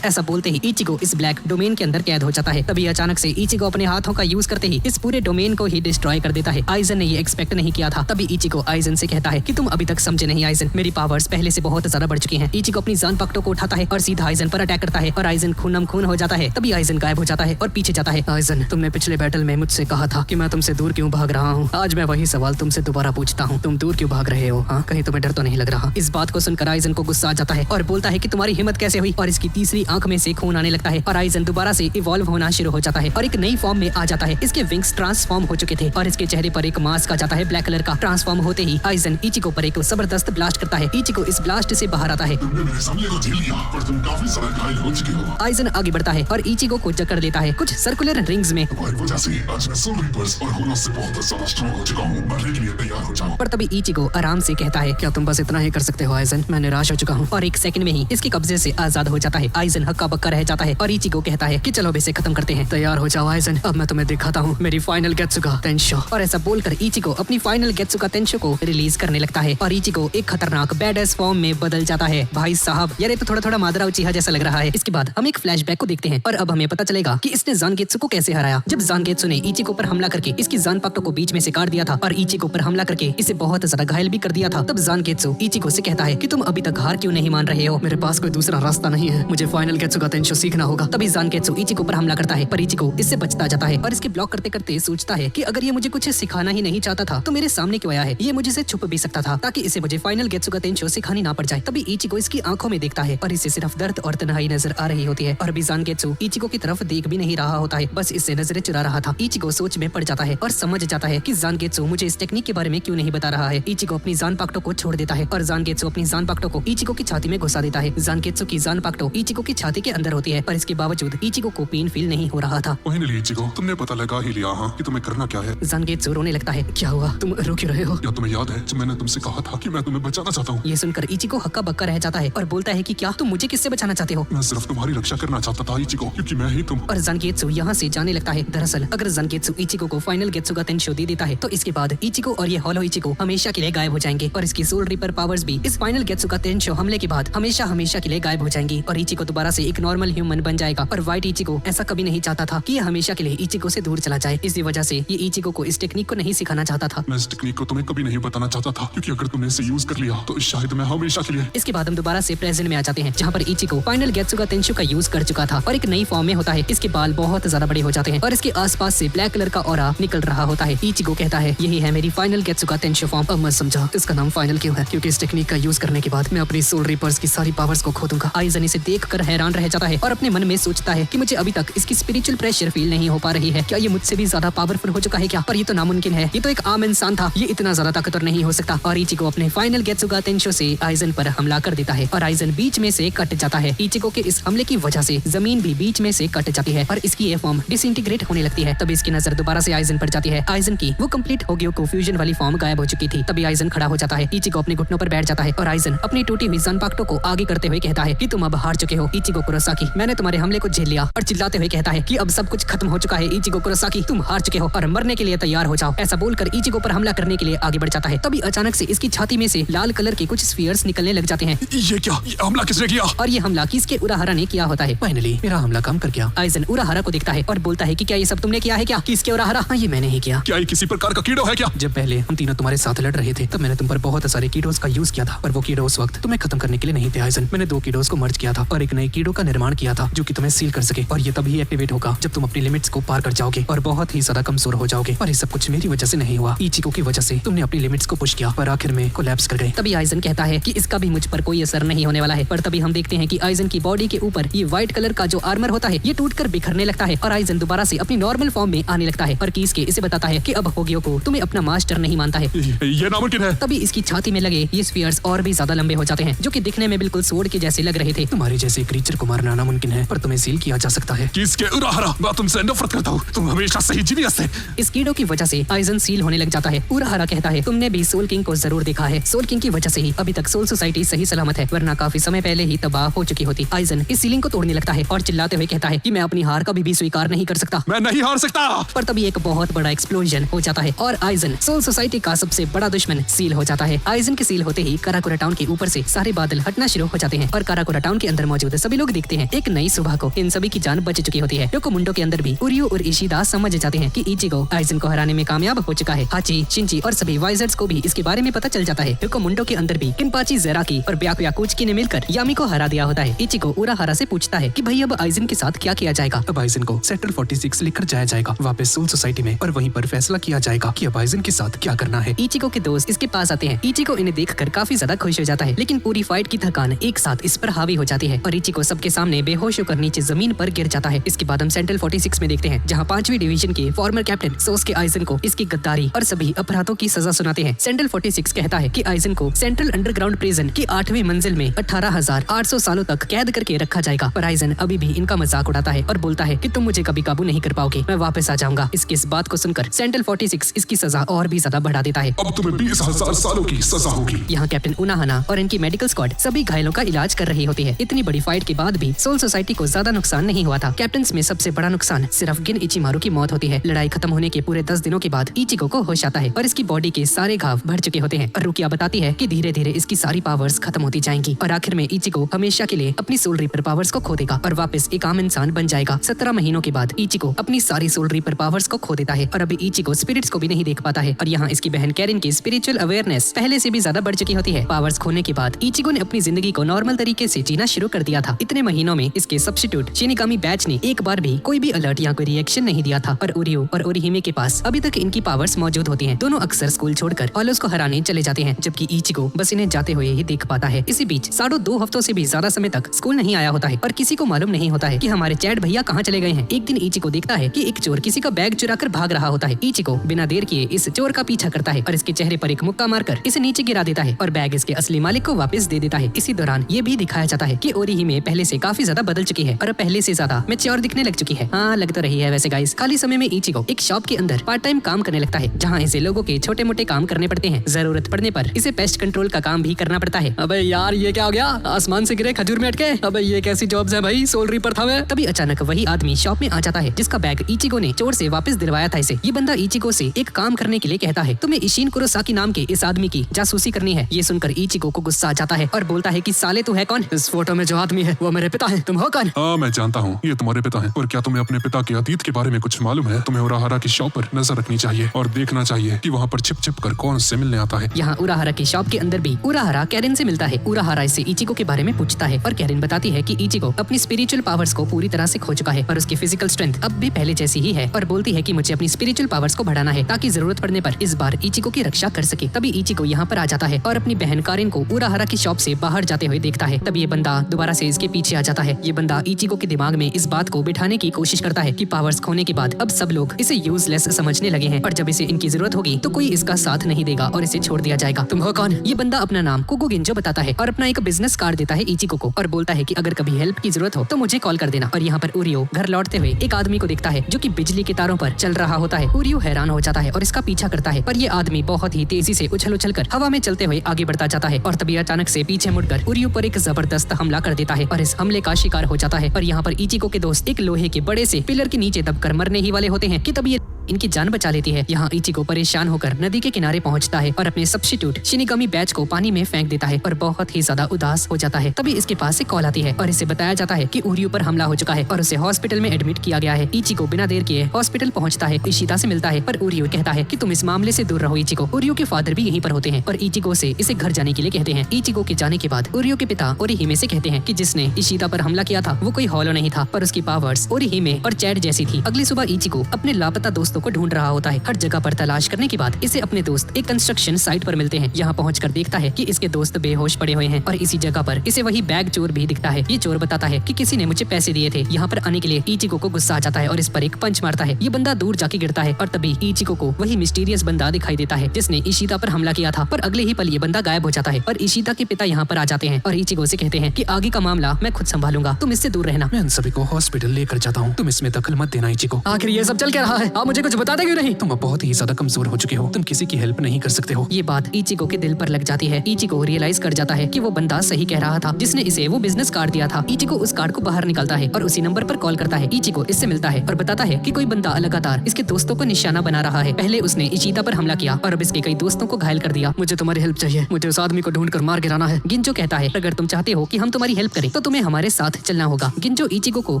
ऐसा बोलते ही इचिगो इस ब्लैक डोमेन के अंदर कैद हो जाता है। तभी अचानक से इचिगो अपने हाथों का यूज करते ही इस पूरे डोमेन को ही डिस्ट्रॉय कर देता है। आइजन ने ये एक्सपेक्ट नहीं किया था। तभी इचिगो आइजन से कहता है कि तुम अभी तक समझे नहीं आइजन, मेरी पावर्स पहले से बहुत ज्यादा बढ़ चुकी हैं। इचिगो अपनी जानपाक्टो को उठाता है और सीधा आइजन पर अटैक करता है और आइजन खूनम खून हो जाता है। तभी आइजन गायब हो जाता है और पीछे जाता है। आइजन, तुमने पिछले बैटल में मुझसे कहा था कि मैं तुमसे दूर क्यों भाग रहा हूँ। आज मैं वही सवाल तुमसे दोबारा पूछता हूँ, तुम दूर क्यों भाग रहे हो? हाँ, कहीं तुम्हें डर तो नहीं लग रहा? इस बात को सुनकर आइजन को गुस्सा आ जाता है और बोलता है कि तुम्हारी हिम्मत कैसे हुई, और इसकी तीसरी आंख में से खून आने लगता है और आइजन दोबारा से इवॉल्व होना शुरू हो जाता है और एक नई फॉर्म में आ जाता है। इसके विंग्स ट्रांसफॉर्म हो चुके थे और इसके चेहरे पर एक मास्क आ जाता है ब्लैक कलर का। ट्रांसफॉर्म होते ही आइजन इचिगो पर एक जबरदस्त ब्लास्ट करता है। इचिगो इस ब्लास्ट से बाहर आता है। तुमने मेरे इस हमले को झेल लिया, पर तुम काफी ज्यादा घायल हो चुके हो। आइजन आगे बढ़ता है और इचिगो को जकड़ लेता है कुछ सर्कुलर रिंग्स में। तुम्हारी वजह से आज मैं सोल रिपर्स और होनोस से बहुत ज्यादा स्ट्रॉन्ग हो चुका हूँ। मरने के लिए तैयार हो जाओ। पर तभी इचिगो आराम से कहता है, क्या तुम बस इतना ही कर सकते हो आइजन? मैं निराश हो चुका हूँ। और एक सेकंड में ही इसके कब्जे से आजाद हो जाता है। आइजन हक्का बक्का रह जाता है और इचिगो कहता है कि चलो अब इसे खत्म करते हैं। तैयार हो जाओ आइजन, अब मैं तुम्हें दिखाता हूँ मेरी फाइनल गेत्सुगा तेंशो। और ऐसा बोलकर इचिगो अपनी फाइनल गेत्सुगा तेंशो को रिलीज करने लगता है और इचिगो एक खतरनाक बैडएस फॉर्म में बदल जाता है। भाई साहब, यार ये तो थोड़ा मादरा उचिहा जैसा लग रहा है। इसके बाद हम एक फ्लैशबैक को देखते हैं और अब हमें पता चलेगा कि इसने ज़ानगेत्सु को कैसे हराया। जब ज़ानगेत्सु ने इचिगो पर हमला करके इसकी ज़ानपाक्टो को बीच में से काट दिया था और इचिगो पर हमला करके इसे बहुत ज्यादा घायल भी कर दिया था, तब ज़ानगेत्सु इचिगो से कहता है कि तुम अभी तक हार क्यों नहीं मान रहे हो? मेरे पास कोई दूसरा रास्ता नहीं है, मुझे फाइनल गेत्सुगा तेंशो सीखना होगा। तभी ज़ानगेत्सु इचिगो पर हमला करता है पर इचिगो इससे बचता जाता है और इसके ब्लॉक करते करते सोचता है कि अगर ये मुझे कुछ सिखाना ही नहीं चाहता था तो मेरे सामने क्यों आया है? ये मुझे से छुप भी सकता था ताकि इसे मुझे फाइनल गेत्सुगा तेंशो सिखानी ना पड़ जाए। तभी इचिगो इसकी आंखों में देखता है और इसे सिर्फ दर्द और तन्हाई नजर आ रही होती है और अभी ज़ानगेत्सु इचिगो की तरफ देख भी नहीं रहा होता है, बस इससे नजरें चुरा रहा था। इचिगो सोच में पड़ जाता है और समझ जाता है कि ज़ानगेत्सु मुझे इस टेक्निक के बारे में क्यों नहीं बता रहा है। इचिगो अपनी ज़ानपाक्टो को छोड़ देता है और ज़ानगेत्सु अपनी ज़ानपाक्टो को इचिगो की छाती में घुसा देता है। ज़ानगेत्सु की ज़ानपाक्टो इचिगो की छाती के अंदर होती है पर इसके बावजूद इचिगो को पेन फील नहीं हो रहा था। फाइनली इचिगो, तुमने पता लगा ही लिया हाँ कि तुम्हें करना क्या है। ज़ानगेत्सु रोने लगता है। क्या हुआ, तुम रो क्यों रहे हो? क्या तुम्हें याद है जब मैंने तुमसे कहा था कि मैं तुम्हें बचाना चाहता हूँ? ये सुनकर इचिगो हक्का बक्का रह जाता है और बोलता है कि क्या तुम मुझे किससे बचाना चाहते हो? मैं सिर्फ तुम्हारी रक्षा करना चाहता था इचिगो, क्योंकि मैं ही तुम। और ज़ानगेत्सु यहाँ से जाने लगता है। दरअसल अगर ज़ानगेत्सु इचिगो को फाइनल गेत्सुगा तेंशो दे देता है तो इसके बाद इचिगो और ये हॉलो इचिगो हमेशा के लिए गायब हो जाएंगे और इसकी सोल रिपर पावर्स भी इस फाइनल गेत्सुगा तेंशो हमले के बाद हमेशा हमेशा के लिए गायब हो जाएंगी और इचिगो दोबारा से एक नॉर्मल ह्यूमन बन जाएगा। और व्हाइट इचिगो ऐसा कभी नहीं चाहता था कि ये हमेशा के लिए इचिगो से दूर चला जाए, इसी वजह से ये इचिगो को इस टेक्निक को नहीं सिखाना चाहता था। मैं इस टेक्निक को तुम्हें कभी नहीं बताना चाहता था, क्योंकि अगर तुमने इसे यूज कर लिया तो शायद मैं हमेशा के लिए। इसके बाद हम दोबारा से प्रेजेंट में आ जाते हैं जहाँ पर इचिगो फाइनल गेत्सुगा तेंशो का यूज कर चुका था और एक नई फॉर्म में होता है। इसके बाल बहुत ज्यादा बड़े हो जाते हैं और इसके आसपास से ब्लैक कलर का ऑरा निकल रहा होता है। इचिगो कहता है यही है मेरी फाइनल गेत्सुगा तेंशो फॉर्म। अब मैं समझा इसका नाम फाइनल क्यों है, क्योंकि इस टेक्निक का यूज करने के बाद मैं अपनी सोल रिपर्स की सारी पावर्स को खो दूंगा। आइजन इसे देखकर हैरान रह जाता है और अपने मन में सोचता है कि मुझे अभी तक इसकी स्पिरिचुअल प्रेशर फील नहीं हो पा रही है। क्या ये मुझसे भी ज्यादा पावरफुल हो चुका है क्या? पर ये तो नामुमकिन है, ये तो एक आम इंसान था, ये इतना ज्यादा ताकतवर नहीं हो सकता। और इचिगो अपने फाइनल गेत्सुगा तेंशो से आइजन पर हमला कर देता है और आइजन बीच में से कट जाता है। इचिगो के इस हमले की वजह से जमीन भी बीच में से कट जाती है और इसकी ये फॉर्म डिसइंटीग्रेट होने लगती है। तभी इसकी नजर दोबारा से आइजन पर जाती है। आइजन की वो कंप्लीट होग्योकु फ्यूजन वाली फॉर्म गायब हो चुकी थी। तभी आइजन खड़ा हो जाता है। इचिगो अपने घुटनों पर बैठ जाता है और आइजन अपनी टूटी हुई ज़ानपाक्टो को आगे करते हुए कहता है कि तुम अब हार चुके हो इचिगो कुरोसाकी, मैंने तुम्हारे हमले को झेल लिया। और चिल्लाते हुए कहता है कि अब सब कुछ खत्म हो चुका है इचिगो कुरोसाकी, तुम हार चुके हो और मरने के लिए तैयार हो जाओ। ऐसा बोलकर इचिगो पर हमला करने के लिए आगे बढ़ जाता है। तभी अचानक से इसकी छाती में से लाल कलर के कुछ स्फीयर्स निकलने लग जाते हैं। ये क्या, ये हमला किसने किया? और ये हमला किसके उराहरा ने किया होता है? फाइनली मेरा हमला काम कर गया। आइजन उराहरा को देखता है और बोलता है कि क्या ये सब तुमने किया है क्या? किसके उराहरा? हाँ, ये मैंने ही किया। क्या ये किसी प्रकार का कीड़ो है क्या? जब पहले हम तीनों तुम्हारे साथ लड़ रहे थे तब मैंने तुम पर बहुत सारे कीड़ोस का यूज किया था, पर वो कीड़ो उस वक्त तुम्हें खत्म करने के लिए नहीं थे आइजन। मैंने 2 कीड़ोस को मर्ज किया था और एक नए कीड़ो का निर्माण किया था जो कि तुम्हें सील कर सके, और ये तभी एक्टिवेट होगा जब तुम अपनी लिमिट्स को पार कर जाओगे और बहुत ही ज्यादा कमजोर हो जाओगे। और ये सब कुछ मेरी वजह से नहीं हुआ, इचिगो की वजह से तुमने अपनी लिमिट्स को पुश किया पर आखिर में कोलैप्स कर गए। तभी आइजन कहता है कि इसका भी मुझ पर कोई असर नहीं होने वाला है। पर तभी हम देखते हैं कि आइजन की बॉडी के ऊपर ये व्हाइट कलर का जो आर्मर होता है ये टूटकर बिखरने लगता है और आइजन दोबारा से अपनी नॉर्मल फॉर्म में आने लगता है। पर कीसके इसे बताता है कि अब होग्योकु तुम्हें अपना मास्टर नहीं मानता है। ये नामुमकिन है। तभी इसकी छाती में लगे ये स्फीयर्स और भी ज्यादा लंबे हो जाते हैं जो कि दिखने में बिल्कुल सोड के जैसे लग रहे थे। तुम्हारे जैसे क्रीचर को मारना नामुमकिन है पर तुम्हें सील किया जा सकता है। किसके उराहरा, मैं तुमसे नफरत करता हूँ, तुम हमेशा सही जीवियत से। इस कीड़ों की वजह से आइजन सील होने लग जाता है। उराहरा कहता है तुमने भी सोल किंग को जरूर देखा है, सोल किंग की वजह से ही अभी तक सोल सोसाइटी सही सलामत है, वरना काफी समय पहले ही तबाह हो चुकी होती। आइजन इस सीलिंग को तोड़ने लगता है और चिल्लाते हुए कहता है कि मैं अपनी हार कभी भी स्वीकार नहीं कर सकता। मैं नहीं हार सकता। पर तभी एक बहुत बड़ा एक्सप्लोजन हो जाता है और आइजन सोल सोसाइटी का सबसे बड़ा दुश्मन सील हो जाता है। आइजन के सील होते ही काराकोरा टाउन के ऊपर से सारे बादल हटना शुरू हो जाते हैं और काराकोरा टाउन के अंदर मौजूद सभी लोग देखते हैं एक नई सुबह को। इन सभी की जान बच चुकी होती है। योकोमुंडो के अंदर भी उरियो और इशिदा समझ जाते हैं कि इचिगो आइजन को हराने में कामयाब हो चुका है। हाची, शिंची और सभी वाइजर्स को भी इसके बारे में पता चल जाता है। योकोमुंडो के अंदर भी किनपाची, ज़ेराकी और ब्याकुया कुचकी ने मिलकर यामी को हरा दिया होता है। इचिगो उराहरा से पूछता है कि भाई अब आइजन के साथ क्या किया जाएगा। अब आइजन को सेक्टर 46 लेकर जाया जाएगा वापस सोल सोसाइटी में और वहीं पर फैसला किया जाएगा कि अब आइजन के साथ क्या करना है। इचिगो के दोस्त इसके पास आते हैं। इचिगो इन्हें देखकर काफी ज्यादा खुश हो जाता है, लेकिन पूरी फाइट की थकान एक साथ इस पर हावी हो जाती है और इचिगो सबके सामने बेहोश होकर नीचे जमीन पर गिर जाता है। इसके बाद हम सेंट्रल 46 में देखते हैं जहाँ 5वीं डिवीजन के फॉर्मर कैप्टन सोस्के आइजन को इसकी गद्दारी और सभी अपराधों की सजा सुनाते हैं। सेंट्रल 46 कहता है कि आइजन को सेंट्रल अंडरग्राउंड प्रिजन की 8वीं मंजिल में 18,800 सालों तक कैद करके रखा जाएगा। पर आइजन अभी भी इनका मजाक उड़ाता है और बोलता है कि तुम मुझे कभी काबू नहीं कर पाओगे, मैं वापस आ जाऊंगा। इसकी इस बात को सुनकर सेंट्रल 46 इसकी सजा और भी ज्यादा बढ़ा देता है। अब तुम्हें 20,000 सालों की सजा होगी। यहाँ कैप्टन उनाहाना और इनकी मेडिकल स्क्वाड सभी घायलों का इलाज कर रही होती है। इतनी बड़ी फाइट के बाद भी सोल सोसाइटी को ज्यादा नुकसान नहीं हुआ था। कैप्टन में सबसे बड़ा नुकसान सिर्फ गिन इचिमारू की मौत होती है। लड़ाई खत्म होने के पूरे 10 दिनों के बाद इचिको को होश आता है और इसकी बॉडी के सारे घाव भर चुके होते हैं। और रुकिया बताती है कि धीरे धीरे इसकी सारी पावर्स खत्म होती जाएंगी और आखिर में इचिको हमेशा के लिए अपनी सोल रीपर पावर्स को खो देगा और वापस एक आम इंसान बन जाएगा। 17 महीनों के बाद इचिको अपनी सारी सोल रीपर पावर्स को खो देता है और अभी इचिको स्पिरिट्स को भी नहीं देख पाता है। और यहाँ इसकी बहन कैरिन की स्पिरिचुअल अवेयरनेस पहले से भी ज्यादा बढ़ चुकी होती है। पावर्स खोने के बाद इचिको ने अपनी जिंदगी को नॉर्मल तरीके से जीना शुरू कर दिया था। इतने महीनों में इसके सब्स्टिट्यूट शिनिगामी बैच ने एक बार भी कोई भी अलर्ट या कोई रिएक्शन नहीं दिया था। पर उरियो और ओरिहिमे के पास अभी तक इनकी पावर्स मौजूद होती हैं। दोनों अक्सर स्कूल छोड़कर ऑलोस को हराने चले जाते हैं, जबकि इचिको बस इन्हें जाते हुए ही देख पाता है। इसी बीच 2.5 हफ्तों से भी ज्यादा समय तक स्कूल नहीं आया होता है और किसी को मालूम नहीं होता है कि हमारे चैट भैया कहाँ चले गए हैं। एक दिन इचिको देखता है कि एक चोर किसी का बैग चुराकर भाग रहा होता है। इचिको बिना देर किए इस चोर का पीछा करता है और इसके चेहरे पर एक मुक्का मारकर इसे नीचे गिरा देता है और बैग इसके असली मालिक को वापस दे देता है। इसी दौरान ये भी दिखाया जाता है कि ओरिहिमे पहले से काफी ज्यादा बदल चुकी है और पहले से ज्यादा मैच्योर दिखने लग चुकी है। हाँ, लग तो रही है। वैसे गाइस, खाली समय में इचिको एक शॉप के अंदर पार्ट टाइम काम करने लगता है, जहाँ इसे लोगों के छोटे मोटे काम करने पड़ते हैं। जरूरत पड़ने पर इसे पेस्ट कंट्रोल का काम भी करना पड़ता है। अबे यार, ये क्या हो गया? आसमान से गिरे खजूर में अटके। अबे ये कैसी जॉब्स है भाई? सोल रीपर था मैं। तभी अचानक वही आदमी शॉप में आ जाता है जिसका बैग इचिको ने चोर से वापस दिलवाया था इसे। ये बंदा इचिको से एक काम करने के लिए कहता है, तुम्हें इशिन कुरोसाकी नाम के इस आदमी की जासूसी करनी है। ये सुनकर इचिको को गुस्सा आ जाता है और बोलता है कि साले तू है कौन? इस फोटो में जो आदमी है वो मेरे पिता है, तुम हो कौन? हाँ, मैं जानता हूँ ये तुम्हारे पिता हैं। और क्या तुम्हें अपने पिता के अतीत के बारे में कुछ मालूम है? तुम्हें उराहारा की शॉप पर नजर रखनी चाहिए और देखना चाहिए कि वहाँ पर छिप छिप कर कौन से मिलने आता है। यहाँ उराहारा की शॉप के अंदर भी उराहारा कैरिन से मिलता है। उराहारा इससे इचिको के बारे में पूछता है और कैरिन बताती है कि इचिको अपनी स्पिरिचुअल पावर्स को पूरी तरह से खो चुका है और उसकी फिजिकल स्ट्रेंथ अब भी पहले जैसी ही है और बोलती है कि मुझे अपनी स्पिरिचुअल पावर्स को बढ़ाना है ताकि जरूरत पड़ने पर इस बार इचिको की रक्षा कर सके। तभी इचिको यहाँ पर आ जाता है और अपनी बहन कारिन को उराहारा की शॉप से बाहर जाते हुए देखता है। तब ये बंदा दोबारा से इसके पीछे आ जाता है। ये बंदा इचिको के दिमाग में इस बात को बिठाने की कोशिश करता है कि पावर्स खोने के बाद अब सब लोग इसे यूजलेस समझने लगे हैं और जब इसे इनकी जरूरत होगी तो कोई इसका साथ नहीं देगा और इसे छोड़ दिया जाएगा। तुम हो कौन? ये बंदा अपना नाम कुको गिंजो बताता है और अपना एक बिजनेस कार्ड देता है इचिको को और बोलता है कि अगर कभी हेल्प की जरूरत हो तो मुझे कॉल कर देना। और यहाँ पर उरियो घर लौटते हुए एक आदमी को देखता है जो कि बिजली के तारों पर चल रहा होता है। उरियो हैरान हो जाता है और इसका पीछा करता है, पर ये आदमी बहुत ही तेजी से उछल उछल कर हवा में चलते हुए आगे बढ़ता जाता है और तभी अचानक से पीछे मुड़कर उरियो पर एक जबरदस्त हमला कर देता है और इस हमले का शिकार हो जाता है। और यहाँ पर इचिको के दोस्त एक लोहे के बड़े से पिलर के नीचे दबकर मरने ही वाले होते हैं कि तभी ये इनकी जान बचा लेती है। यहाँ इचिको परेशान होकर नदी के किनारे पहुँचता है और अपने सब्स्टिट्यूट शिनिगामी बैच को पानी में फेंक देता है और बहुत ही ज्यादा उदास हो जाता है। तभी इसके पास से कॉल आती है और इसे बताया जाता है कि उरियो पर हमला हो चुका है और उसे हॉस्पिटल में एडमिट किया गया है। इचिको बिना देर किए हॉस्पिटल पहुँचता है, इशिता से मिलता है, पर उरियो कहता है कि तुम इस मामले से दूर रहो इचिको। उरियो के फादर भी यहीं पर होते हैं और इचिको से इसे घर जाने के लिए कहते हैं। इचिको के जाने के बाद उरियो के पिता ओरिहिमे से कहते हैं कि जिसने इशिता पर हमला किया था वो कोई हॉलो नहीं था, पर उसकी पावर्स ओरिहिमे और चैट जैसी थी। अगली सुबह इचिको अपने लापता दोस्तों को ढूंढ रहा होता है। हर जगह पर तलाश करने के बाद इसे अपने दोस्त एक कंस्ट्रक्शन साइट पर मिलते हैं। यहाँ पहुंचकर देखता है कि इसके दोस्त बेहोश पड़े हुए हैं और इसी जगह पर इसे वही बैग चोर भी दिखता है। ये चोर बताता है कि किसी ने मुझे पैसे दिए थे यहाँ पर आने के लिए। इचिको को गुस्सा आ जाता है और इस पर एक पंच मारता है। ये बंदा दूर जाके गिरता है और तभी इचिको को वही मिस्टीरियस बंदा दिखाई देता है जिसने इशिता पर हमला किया था, पर अगले ही पल ये बंदा गायब हो जाता है और इशिता के पिता यहाँ पर आ जाते हैं और इचिको से कहते हैं कि आगे का मामला मैं खुद संभालूंगा, तुम इससे दूर रहना। मैं इन सभी को हॉस्पिटल लेकर जाता हूँ, तुम इसमें दखल मत देना इचिको। आखिर ये सब चल क्या रहा है? आप मुझे कुछ बताते क्यों नहीं? तुम अब बहुत ही ज्यादा कमजोर हो चुके हो, तुम किसी की हेल्प नहीं कर सकते हो। ये बात इचिको के दिल पर लग जाती है। इचिको रियलाइज कर जाता है कि वो बंदा सही कह रहा था जिसने इसे वो बिजनेस कार्ड दिया था। इचिको उस कार्ड को बाहर निकालता है और उसी नंबर पर कॉल करता है। इचिको इससे मिलता है और बताता है कि कोई बंदा लगातार इसके दोस्तों को निशाना बना रहा है। पहले उसने इशिता पर हमला किया और अब इसके कई दोस्तों को घायल कर दिया। मुझे तुम्हारी हेल्प चाहिए, मुझे उस आदमी को ढूंढकर मार गिराना है। गिंजो कहता है अगर तुम चाहते हो कि हम तुम्हारी हेल्प करें तो तुम्हें हमारे साथ चलना होगा। गिंजो इचिको को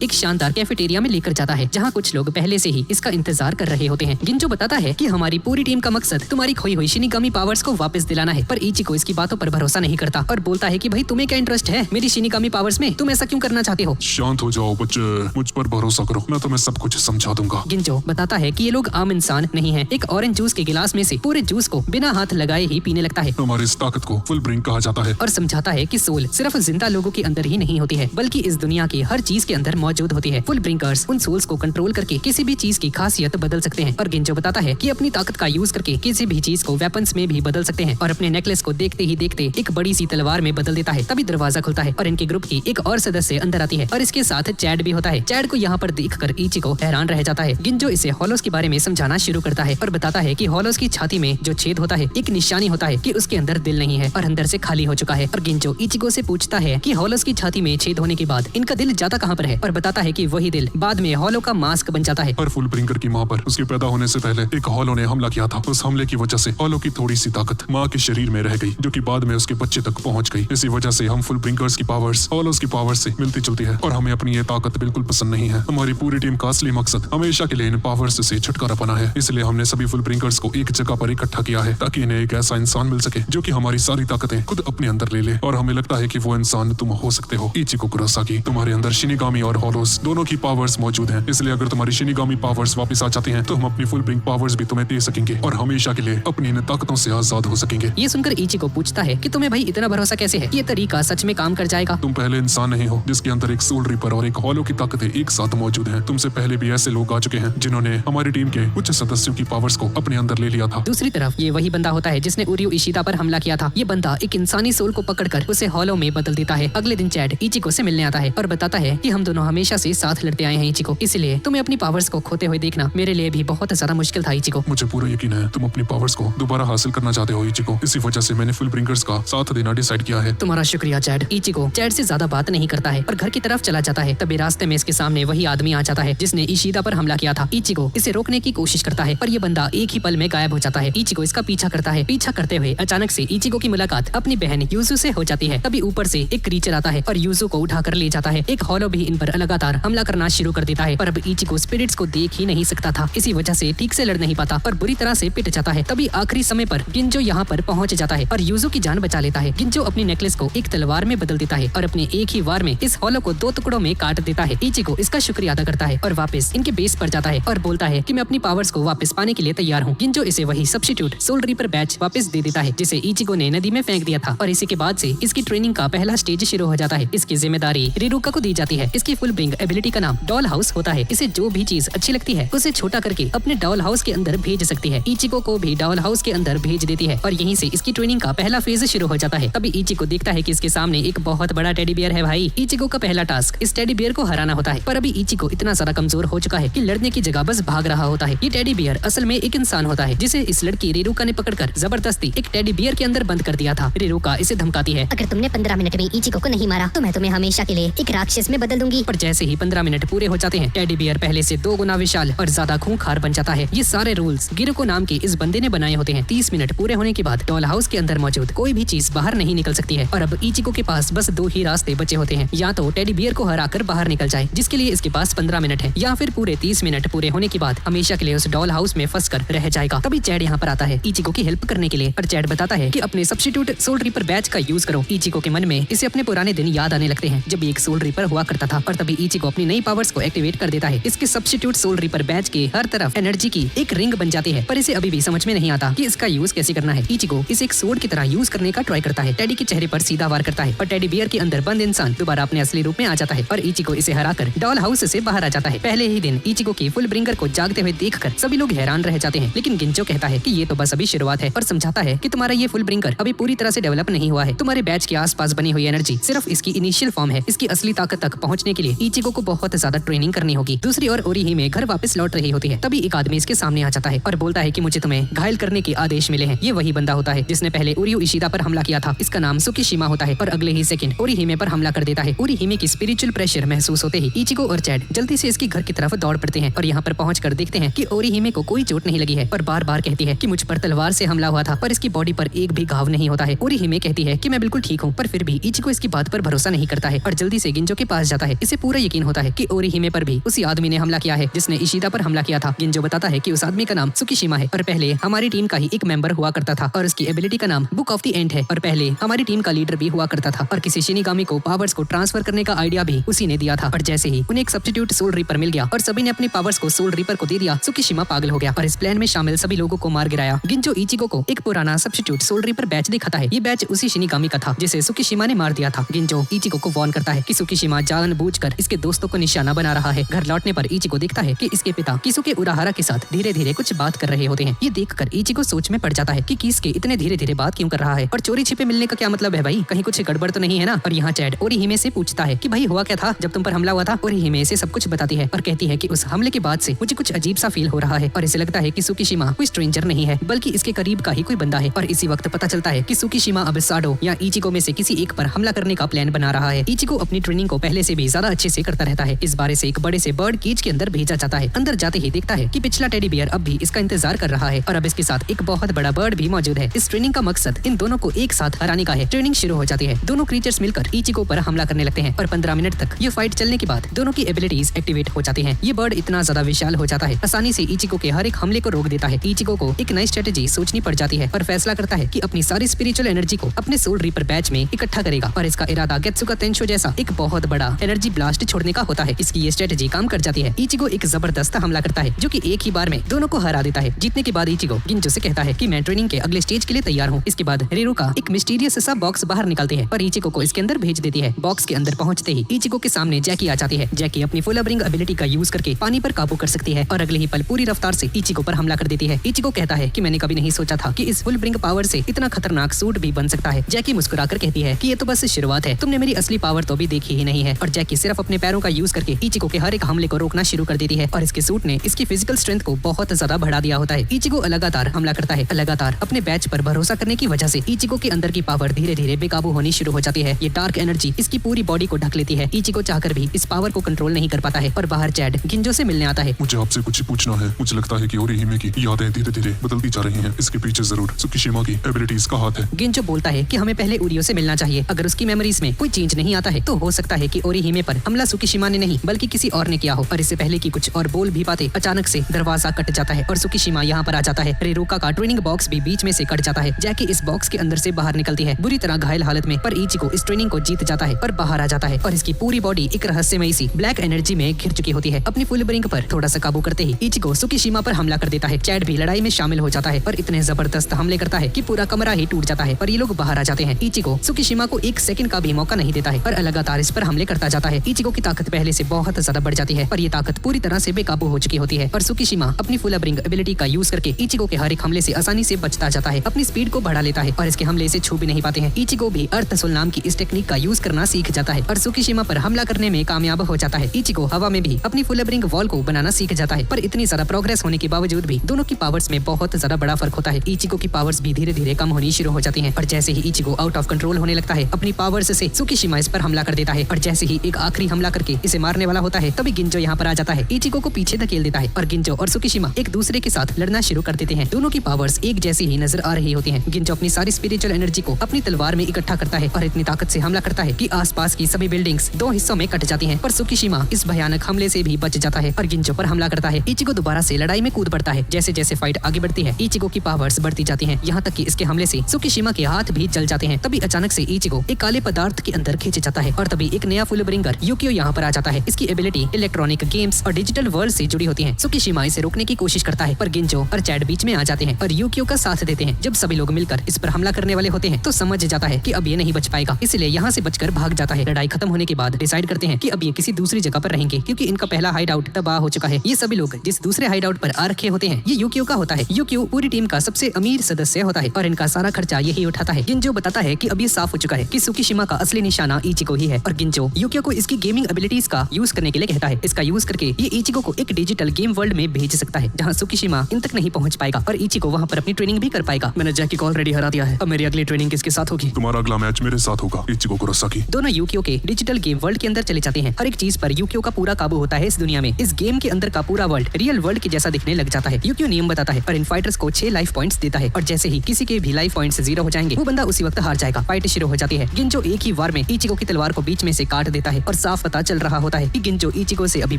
एक शानदार कैफेटेरिया में लेकर जाता है जहाँ कुछ लोग पहले से ही इसका इंतजार कर रहे होते हैं। गिंजो बताता है कि हमारी पूरी टीम का मकसद तुम्हारी खोई हुई शिनिगामी पावर्स को वापस दिलाना है, पर इचिको इसकी बातों पर भरोसा नहीं करता और बोलता है कि भाई तुम्हें क्या इंटरेस्ट है मेरी शिनिगामी पावर्स में, तुम ऐसा क्यों करना चाहते हो? शांत हो जाओ बच्चे, मुझ पर भरोसा करो, मैं तुम्हें सब कुछ समझा दूंगा। गिंजो बताता है कि ये लोग आम इंसान नहीं है। एक ऑरेंज जूस के गिलास में से पूरे जूस को बिना हाथ लगाए ही पीने लगता है। हमारी इस ताकत को फुल ब्रिंग कहा जाता है और समझाता है कि सोल सिर्फ जिंदा लोगों के अंदर ही नहीं होती है बल्कि इस दुनिया की हर चीज के अंदर मौजूद होती है। फुल ब्रिंकर्स उन सोल्स को कंट्रोल करके किसी भी चीज की खासियत बदल बदल सकते हैं। और गिंजो बताता है कि अपनी ताकत का यूज करके किसी भी चीज को वेपन्स में भी बदल सकते हैं और अपने नेकलेस को देखते ही देखते एक बड़ी सी तलवार में बदल देता है। तभी दरवाजा खुलता है और इनके ग्रुप की एक और सदस्य अंदर आती है और इसके साथ चैड भी होता है। चैड को यहाँ पर देखकर इचिको हैरान रह जाता है। गिंजो इसे हॉलोस के बारे में समझाना शुरू करता है और बताता है कि हॉलोस की छाती में जो छेद होता है एक निशानी होता है कि उसके अंदर दिल नहीं है और अंदर से खाली हो चुका है। और गिंजो इचिको से पूछता है कि हॉलोस की छाती में छेद होने के बाद इनका दिल जाता कहाँ पर है और बताता है कि वही दिल बाद में हॉलो का मास्क बन जाता है। पर फुलब्रिंगर की माँ पर उसके पैदा होने से पहले एक हॉलो ने हमला किया था। उस हमले की वजह से हॉलो की थोड़ी सी ताकत माँ के शरीर में रह गई, जो कि बाद में उसके बच्चे तक पहुँच गई। इसी वजह से हम फुलब्रिंगर्स की पावर्स हॉलोस की पावर्स से मिलती जुलती है और हमें अपनी ये ताकत बिल्कुल पसंद नहीं है। हमारी पूरी टीम का असली मकसद हमेशा के लिए इन पावर्स से छुटकारा पाना है। इसलिए हमने सभी फुलब्रिंगर्स को एक जगह पर इकट्ठा किया है ताकि इन्हें एक ऐसा इंसान मिल सके जो कि हमारी सारी ताकतें खुद अपने अंदर ले ले। और हमें लगता है कि वो इंसान तुम हो सकते हो। इचिको कुरोसाकी, तुम्हारे अंदर शिनिगामी और हॉलोस दोनों की पावर्स मौजूद हैं। इसलिए अगर तुम्हारी शिनिगामी पावर्स वापस आ जाती हैं तो हम अपनी फुलब्रिंग पावर्स भी तुम्हें दे सकेंगे और हमेशा के लिए अपनी इन ताकतों से आजाद हो सकेंगे। ये सुनकर इचिको पूछता है कि तुम्हें भाई इतना भरोसा कैसे है? ये तरीका सच में काम कर जाएगा? तुम पहले इंसान नहीं हो जिसके अंदर एक सोल रिपर और एक हॉलो की ताकतें एक साथ मौजूद हैं। तुमसे पहले भी ऐसे लोग आ चुके हैं जिन्होंने हमारी टीम के कुछ सदस्यों की पावर्स को अपने अंदर ले लिया था। दूसरी तरफ ये वही बंदा होता है जिसने उरियो इशिदा पर हमला किया था। ये बंदा एक इंसानी सोल को पकड़कर उसे हॉलो में बदल देता है। अगले दिन चैड इचिको से मिलने आता है और बताता है कि हम दोनों हमेशा से साथ लड़ते आए हैं इचिको, इसलिए तुम्हें अपनी पावर्स को खोते हुए देखना मेरे लिए भी बहुत ज्यादा मुश्किल था इचिको। मुझे पूरा यकीन है तुम अपनी पावर्स को दोबारा हासिल करना चाहते हो इचिको। इसी वजह से मैंने फुलब्रिंगर्स का साथ देना डिसाइड किया है। तुम्हारा शुक्रिया चैड। इचिको चैड से ज्यादा बात नहीं करता है और घर की तरफ चला जाता है। तभी रास्ते में इसके सामने वही आदमी आ जाता है जिसने इशिदा पर हमला किया था। इचिको इसे रोकने की कोशिश करता है पर ये बंदा एक ही पल में गायब हो जाता है। इचिको इसका पीछा करता है। पीछा करते हुए अचानक से इचिको की मुलाकात अपनी बहन यूजू से हो जाती है। तभी ऊपर से एक क्रीचर आता है और यूजू को उठाकर ले जाता है। एक हॉलो भी इन पर लगातार हमला करना शुरू कर देता है पर अब इचिको स्पिरिट्स को देख ही नहीं सकता था। इसी वजह से ठीक से लड़ नहीं पाता और बुरी तरह से पिट जाता है। तभी आखिरी समय पर गिंजो यहाँ पर पहुंच जाता है और यूजू की जान बचा लेता है। गिंजो अपनी नेकलेस को एक तलवार में बदल देता है और अपने एक ही वार में इस हॉलो को 2 टुकड़ों में काट देता है। इचिको इसका शुक्रिया अदा करता है और वापस इनके बेस पर जाता है और बोलता है कि मैं अपनी पावर्स को वापस पाने के लिए तैयार हूँ। गिंजो इसे वही सब्स्टिट्यूट सोल रीपर बैच वापस दे देता है जिसे इचिको ने नदी में फेंक दिया था और इसी के बाद से इसकी ट्रेनिंग का पहला स्टेज शुरू हो जाता है। इसकी जिम्मेदारी रिरुका को दी जाती है। इसकी फुल ब्रिंग एबिलिटी का नाम डॉल हाउस होता है। इसे जो भी चीज अच्छी लगती है उसे छोटा करके अपने डॉल हाउस के अंदर भेज सकती है। इचिको को भी डॉल हाउस के अंदर भेज देती है और यहीं से इसकी ट्रेनिंग का पहला फेज शुरू हो जाता है। तभी इचिको देखता है कि इसके सामने एक बहुत बड़ा टेडी बियर है। भाई इचिको का पहला टास्क इस टेडी बियर को हराना होता है पर अभी इचिको इतना सारा कमजोर हो चुका है कि लड़ने की जगह बस भाग रहा होता है। ये टेडी बियर असल में एक इंसान होता है जिसे इस लड़की रिरुका ने पकड़कर जबरदस्ती एक टेडी बियर के अंदर बंद कर दिया था। रिरुका इसे धमकाती है, अगर तुमने 15 मिनट में इचिको को नहीं मारा तो मैं तुम्हें हमेशा के लिए एक राक्षस में बदल दूंगी। पर जैसे ही 15 मिनट पूरे हो जाते हैं टेडी बियर पहले से 2 गुना विशाल और ज्यादा खूंखार बन जाता है। ये सारे रूल्स गिरुको नाम के इस बंदे ने बनाए होते हैं। 30 मिनट पूरे होने के बाद डॉल हाउस के अंदर मौजूद कोई भी चीज बाहर नहीं निकल सकती है और अब इचिको के पास बस 2 ही रास्ते बचे होते हैं, या तो टेडी बियर को हराकर बाहर निकल जाए जिसके लिए इसके पास 15 मिनट है, या फिर पूरे 30 मिनट पूरे होने के बाद हमेशा के लिए उस डॉल हाउस में फंस कर रह जाएगा। तभी चैड यहाँ पर आता है इचिको की हेल्प करने के लिए और चैड बताता है कि अपने सब्स्टिट्यूट सोल रीपर बैच का यूज करो। इचिको के मन में इसे अपने पुराने दिन याद आने लगते हैं जब एक सोल रीपर हुआ करता था और तभी इचिको अपनी नई पावर्स को एक्टिवेट कर देता है। इसके सब्स्टिट्यूट सोल रीपर बैच के हर तरफ एनर्जी की एक रिंग बन जाती है पर इसे अभी भी समझ में नहीं आता कि इसका यूज कैसे करना है। इचिको इसे एक सोर्ड की तरह यूज करने का ट्राई करता है। टेडी के चेहरे पर सीधा वार करता है और टेडी बियर के अंदर बंद इंसान दोबारा अपने असली रूप में आ जाता है और इचिको इसे हराकर डॉल हाउस से बाहर आ जाता है। पहले ही दिन इचिको की फुल ब्रिंगर को जागते हुए देखकर सभी लोग हैरान रह जाते हैं, लेकिन गिंजो कहता है कि ये तो बस अभी शुरुआत है और समझाता है कि तुम्हारा ये फुल ब्रिंगर अभी पूरी तरह से डेवलप नहीं हुआ है। तुम्हारे बैच के आसपास बनी हुई एनर्जी सिर्फ इसकी इनिशियल फॉर्म है। इसकी असली ताकत तक पहुंचने के लिए इचिको को बहुत ज्यादा ट्रेनिंग करनी होगी। दूसरी ओर ओरिहिमे घर वापस लौट रही होती है। तभी एक आदमी इसके सामने आ जाता है और बोलता है कि मुझे तुम्हें घायल करने के आदेश मिले हैं। ये वही बंदा होता है जिसने पहले उरियो इशिदा पर हमला किया था। इसका नाम सुकिशिमा होता है और अगले ही सेकंड ओरिहिमे पर हमला कर देता है। ओरिहिमे की स्पिरिचुअल प्रेशर महसूस होते ही इचिको और चैड जल्दी से इसके घर की तरफ दौड़ पड़ते हैं और यहाँ पर पहुंचकर देखते हैं कि ओरिहिमे को कोई चोट नहीं लगी है और बार बार कहती है कि मुझ पर तलवार से हमला हुआ था पर इसकी बॉडी पर एक भी घाव नहीं होता है। ओरिहिमे कहती है कि मैं बिल्कुल ठीक हूँ पर फिर भी इचिको इसकी बात पर भरोसा नहीं करता है और जल्दी से गिंजो के पास जाता है। इसे पूरा यकीन होता है कि ओरिहिमे पर भी उसी आदमी ने हमला किया है जिसने इशिदा पर हमला किया था। गिंजो बताता है कि उस आदमी का नाम सुकिशिमा है और पहले हमारी टीम का ही एक मेंबर हुआ करता था और उसकी एबिलिटी का नाम बुक ऑफ द एंड है और पहले हमारी टीम का लीडर भी हुआ करता था और किसी शिनिगामी को पावर्स को ट्रांसफर करने का आइडिया भी उसी ने दिया था। और जैसे ही उन्हें एक सब्स्टिट्यूट सोल रीपर मिल गया और सभी ने अपनी पावर्स को सोल रीपर को दे दिया, सुकिशिमा पागल हो गया और इस प्लान में शामिल सभी लोगों को मार गिराया। गिंजो इचिको को एक पुराना सब्स्टिट्यूट सोल रीपर बैच दिखाता है। ये बैच उसी शिनिगामी का था जिसे सुकिशिमा ने मार दिया था। गिंजो इचिको को वार्न करता है कि सुकिशिमा जानबूझकर इसके दोस्तों को निशाना बना रहा है। घर लौटने पर इचिको देखता है कि इसके पिता किसुके के उराहारा के साथ धीरे धीरे कुछ बात कर रहे होते हैं। ये देखकर इचिको सोच में पड़ जाता है कि किसके इतने धीरे धीरे बात क्यों कर रहा है और चोरी छिपे मिलने का क्या मतलब है भाई, कहीं कुछ गड़बड़ तो नहीं है ना। और यहाँ चैड ओरिहिमे से पूछता है कि भाई हुआ क्या था जब तुम पर हमला हुआ था। ओरिहिमे से सब कुछ बताती है और कहती है कि उस हमले के बाद से मुझे कुछ अजीब सा फील हो रहा है और इसे लगता है कि सुकीशिमा कोई स्ट्रेंजर नहीं है बल्कि इसके करीब का ही कोई बंदा है। और इसी वक्त पता चलता है कि सुकीशिमा अब साडो या इचिको में से किसी एक पर हमला करने का प्लान बना रहा है। इचिको अपनी ट्रेनिंग को पहले से भी ज्यादा अच्छे से करता रहता है। इस बारे से एक बड़े से बर्ड केज के अंदर भेजा जाता है। अंदर जाते ही देखता है कि पिछला टेडी बियर अब भी इसका इंतजार कर रहा है और अब इसके साथ एक बहुत बड़ा बर्ड भी मौजूद है। इस ट्रेनिंग का मकसद इन दोनों को एक साथ हराने का है। ट्रेनिंग शुरू हो जाती है। दोनों क्रीचर्स मिलकर इचिको पर हमला करने लगते हैं और 15 मिनट तक ये फाइट चलने के बाद दोनों की एबिलिटीज एक्टिवेट हो जाती हैं। ये बर्ड इतना ज्यादा विशाल हो जाता है, आसानी से इचिको के हर एक हमले को रोक देता है। इचिको को एक नई स्ट्रेटेजी सोचनी पड़ जाती है और फैसला करता है कि अपनी सारी स्पिरिचुअल एनर्जी को अपने सोल रीपर बैच में इकट्ठा करेगा और इसका इरादा गेत्सुका तेंशो जैसा एक बहुत बड़ा एनर्जी ब्लास्ट छोड़ने का होता है। इसकी ये स्ट्रेटेजी काम कर जाती है। इचिको एक जबरदस्त हमला करता है जो कि एक ही बार में दोनों को हरा देता है। जीतने के बाद इचिको गिंजो से कहता है कि मैं ट्रेनिंग के अगले स्टेज के लिए तैयार हूँ। इसके बाद रेरुका एक मिस्टीरियस सा बॉक्स बाहर निकालते हैं और इचिको को इसके अंदर भेज देती है। बॉक्स के अंदर पहुंचते ही इचिको के सामने जैकी आ जाती है। जैकी अपनी फुल अबरिंग एबिलिटी का यूज करके पानी पर काबू कर सकती है और अगले ही पल पूरी रफ्तार से इचिको पर हमला कर देती है। इचिको कहता है कि मैंने कभी नहीं सोचा था कि इस फुल ब्रिंग पावर से इतना खतरनाक सूट भी बन सकता है। जैकी मुस्कुराकर कहती है कि ये तो बस शुरुआत है, तुमने मेरी असली पावर तो भी देखी ही नहीं है। और जैकी सिर्फ अपने पैरों का यूज करके इचिको के हर एक हमले को रोकना शुरू कर देती है और इसके सूट ने इसकी फिजिकल स्ट्रेंथ को बहुत ज्यादा बढ़ा दिया होता है। इचिको लगातार हमला करता है। लगातार अपने बैच पर भरोसा करने की वजह से इचिको के अंदर की पावर धीरे धीरे बेकाबू होनी शुरू हो जाती है। ये डार्क एनर्जी इसकी पूरी बॉडी को ढक लेती है। इचिको चाहकर भी इस पावर को कंट्रोल नहीं कर पाता है और बाहर चैड गिंजो से मिलने आता है। मुझे आपसे कुछ पूछना है। मुझे लगता है कि ओरिहिमे की यादें धीरे धीरे बदलती जा रही हैं। इसके पीछे जरूर सुकीशिमा की एबिलिटीज का हाथ है। गिंजो बोलता है कि हमें पहले उरियो से मिलना चाहिए। अगर उसकी मेमोरीज में कोई चेंज नहीं आता है तो हो सकता है कि ओरिहिमे पर हमला सुकीशिमा ने नहीं बल्कि किसी और ने किया हो। और इससे पहले कि कुछ और बोल भी पाते अचानक से दरवाजा कट जाता है और सुकीशिमा यहाँ पर आ जाता है। रेरुका का ट्रेनिंग बॉक्स भी बीच में से कट जाता है। जैकी इस बॉक्स के अंदर से बाहर निकलती है बुरी तरह घायल हालत में, पर इचिको इस ट्रेनिंग को जीत जाता है और बाहर आ जाता है और इसकी पूरी बॉडी एक रहस्यमयी सी ब्लैक एनर्जी में घिर चुकी होती है। अपनी फुल ब्रिंग पर थोड़ा सा काबू करते ही इचिको सुकीशिमा पर हमला कर देता है। चैड भी लड़ाई में शामिल हो जाता है और इतने जबरदस्त हमले करता है कि पूरा कमरा ही टूट जाता है और ये लोग बाहर आ जाते हैं। इचिको सुकीशिमा को एक सेकंड का भी मौका नहीं देता है और लगातार इस पर हमले करता जाता है। इचिको की ताकत पहले से बहुत ज्यादा बढ़ जाती है और ये ताकत पूरी तरह से बेकाबू हो चुकी होती है और सुकीशिमा अपनी फुल ब्रिंग एबिलिटी का यूज करके इचिको के हर एक हमले से आसानी से बचता जाता है। अपनी स्पीड को बढ़ा लेता है और इसके हमले से छू भी नहीं पाते हैं। इचिको भी अर्थ सोल नाम की इस टेक्निक का यूज करना सीख जाता है और सुकीशिमा पर हमला करने में कामयाब हो जाता है। इचिको हवा में भी अपनी फुल ब्रिंग वॉल को बनाना सीख जाता है, पर इतनी ज्यादा प्रोग्रेस होने के बावजूद भी दोनों की पावर्स में बहुत ज्यादा बड़ा फर्क होता है। इचिको की पावर्स भी धीरे धीरे कम होनी शुरू हो जाती हैं और जैसे ही इचिको आउट ऑफ कंट्रोल होने लगता है अपनी पावर्स से सुकीशिमा इस पर हमला कर देता है और जैसे ही एक आखिरी हमला करके इसे मारने वाला होता है तभी गिंजो यहाँ पर आ जाता है। इचिको को पीछे धकेल देता है और गिंजो और सुकीशिमा एक दूसरे के साथ लड़ना शुरू कर देते हैं। दोनों की पावर्स एक जैसी ही नजर आ रही होती हैं। गिंजो अपनी सारी स्पिरिचुअल एनर्जी को अपनी तलवार में इकट्ठा करता है और इतनी ताकत से हमला करता है कि आसपास की सभी बिल्डिंग्स 2 हिस्सों में कट जाती हैं। पर सुकीशिमा इस भयानक हमले से भी बच जाता है और गिंजो पर हमला करता है। इचिको दोबारा से लड़ाई में कूद पड़ता है। जैसे जैसे फाइट आगे बढ़ती है इचिको की पावर्स बढ़ती जाती हैं, यहाँ तक कि इसके हमले से सुकीशिमा के हाथ भी जल जाते हैं। तभी अचानक से इचिको एक काले पदार्थ के अंदर खींच जाता है और तभी एक नया फुल ब्रिंगर यूकियो यहाँ पर आ जाता है। इसकी एबिलिटी इलेक्ट्रॉनिक गेम्स और डिजिटल वर्ल्ड से जुड़ी होती है। सुकीशिमा इसे रोकने की कोशिश करता है पर गिंजो और चैड बीच में आ जाते हैं और यूकियो का साथ देते हैं। जब सभी लोग मिलकर इस पर हमला करने वाले होते हैं तो समझ जाता है कि अब ये नहीं बच पाएगा, इसलिए यहाँ से बचकर भाग जाता है। लड़ाई खत्म होने के बाद डिसाइड करते हैं कि अब ये किसी दूसरी जगह पर रहेंगे क्योंकि इनका पहला हाइड आउट तबाह हो चुका है। ये सभी लोग जिस दूसरे हाइड आउट पर आ रखे होते हैं ये यूकियो का होता है। यूकियो पूरी टीम का सबसे अमीर सदस्य होता है और इनका सारा खर्चा यही उठाता है। गिंजो बताता है कि अब ये साफ हो चुका है कि सुकीशिमा का असली निशाना इचिको ही है और गिंजो यूकियो को इसकी गेमिंग एबिलिटीज का यूज करने के लिए कहता है। इसका यूज करके ये इचिको को एक डिजिटल गेम वर्ल्ड में भेज सकता है जहाँ सुकीशिमा इन तक नहीं पहुँच पाएगा और इचिको वहाँ पर अपनी ट्रेनिंग भी कर पाएगा। मैंने जैकी को ऑलरेडी हरा दिया है, अब मेरी अगली ट्रेनिंग किसके साथ होगी? तुम्हारा अगला मैच मेरे साथ होगा, इचिको कुरोसाकी। दोनों यूकियो के डिजिटल गेम वर्ल्ड के अंदर चले जाते हैं। हर एक चीज पर यूकियो का पूरा काबू होता है इस दुनिया में। इस गेम के अंदर का पूरा वर्ल्ड रियल वर्ल्ड के जैसा दिखने लग जाता है। यूकियो नियम बताता है और इन फाइटर्स को 6 लाइफ पॉइंट्स देता है और जैसे ही किसी के भी लाइफ पॉइंट्स 0 हो जाएंगे वो बंदा उसी वक्त हार जाएगा। फाइट शुरू हो जाती है। गिंजो एक ही वार में इचिको की तलवार को बीच में से काट देता है और साफ पता चल रहा होता है कि गिंजो इचिको से अभी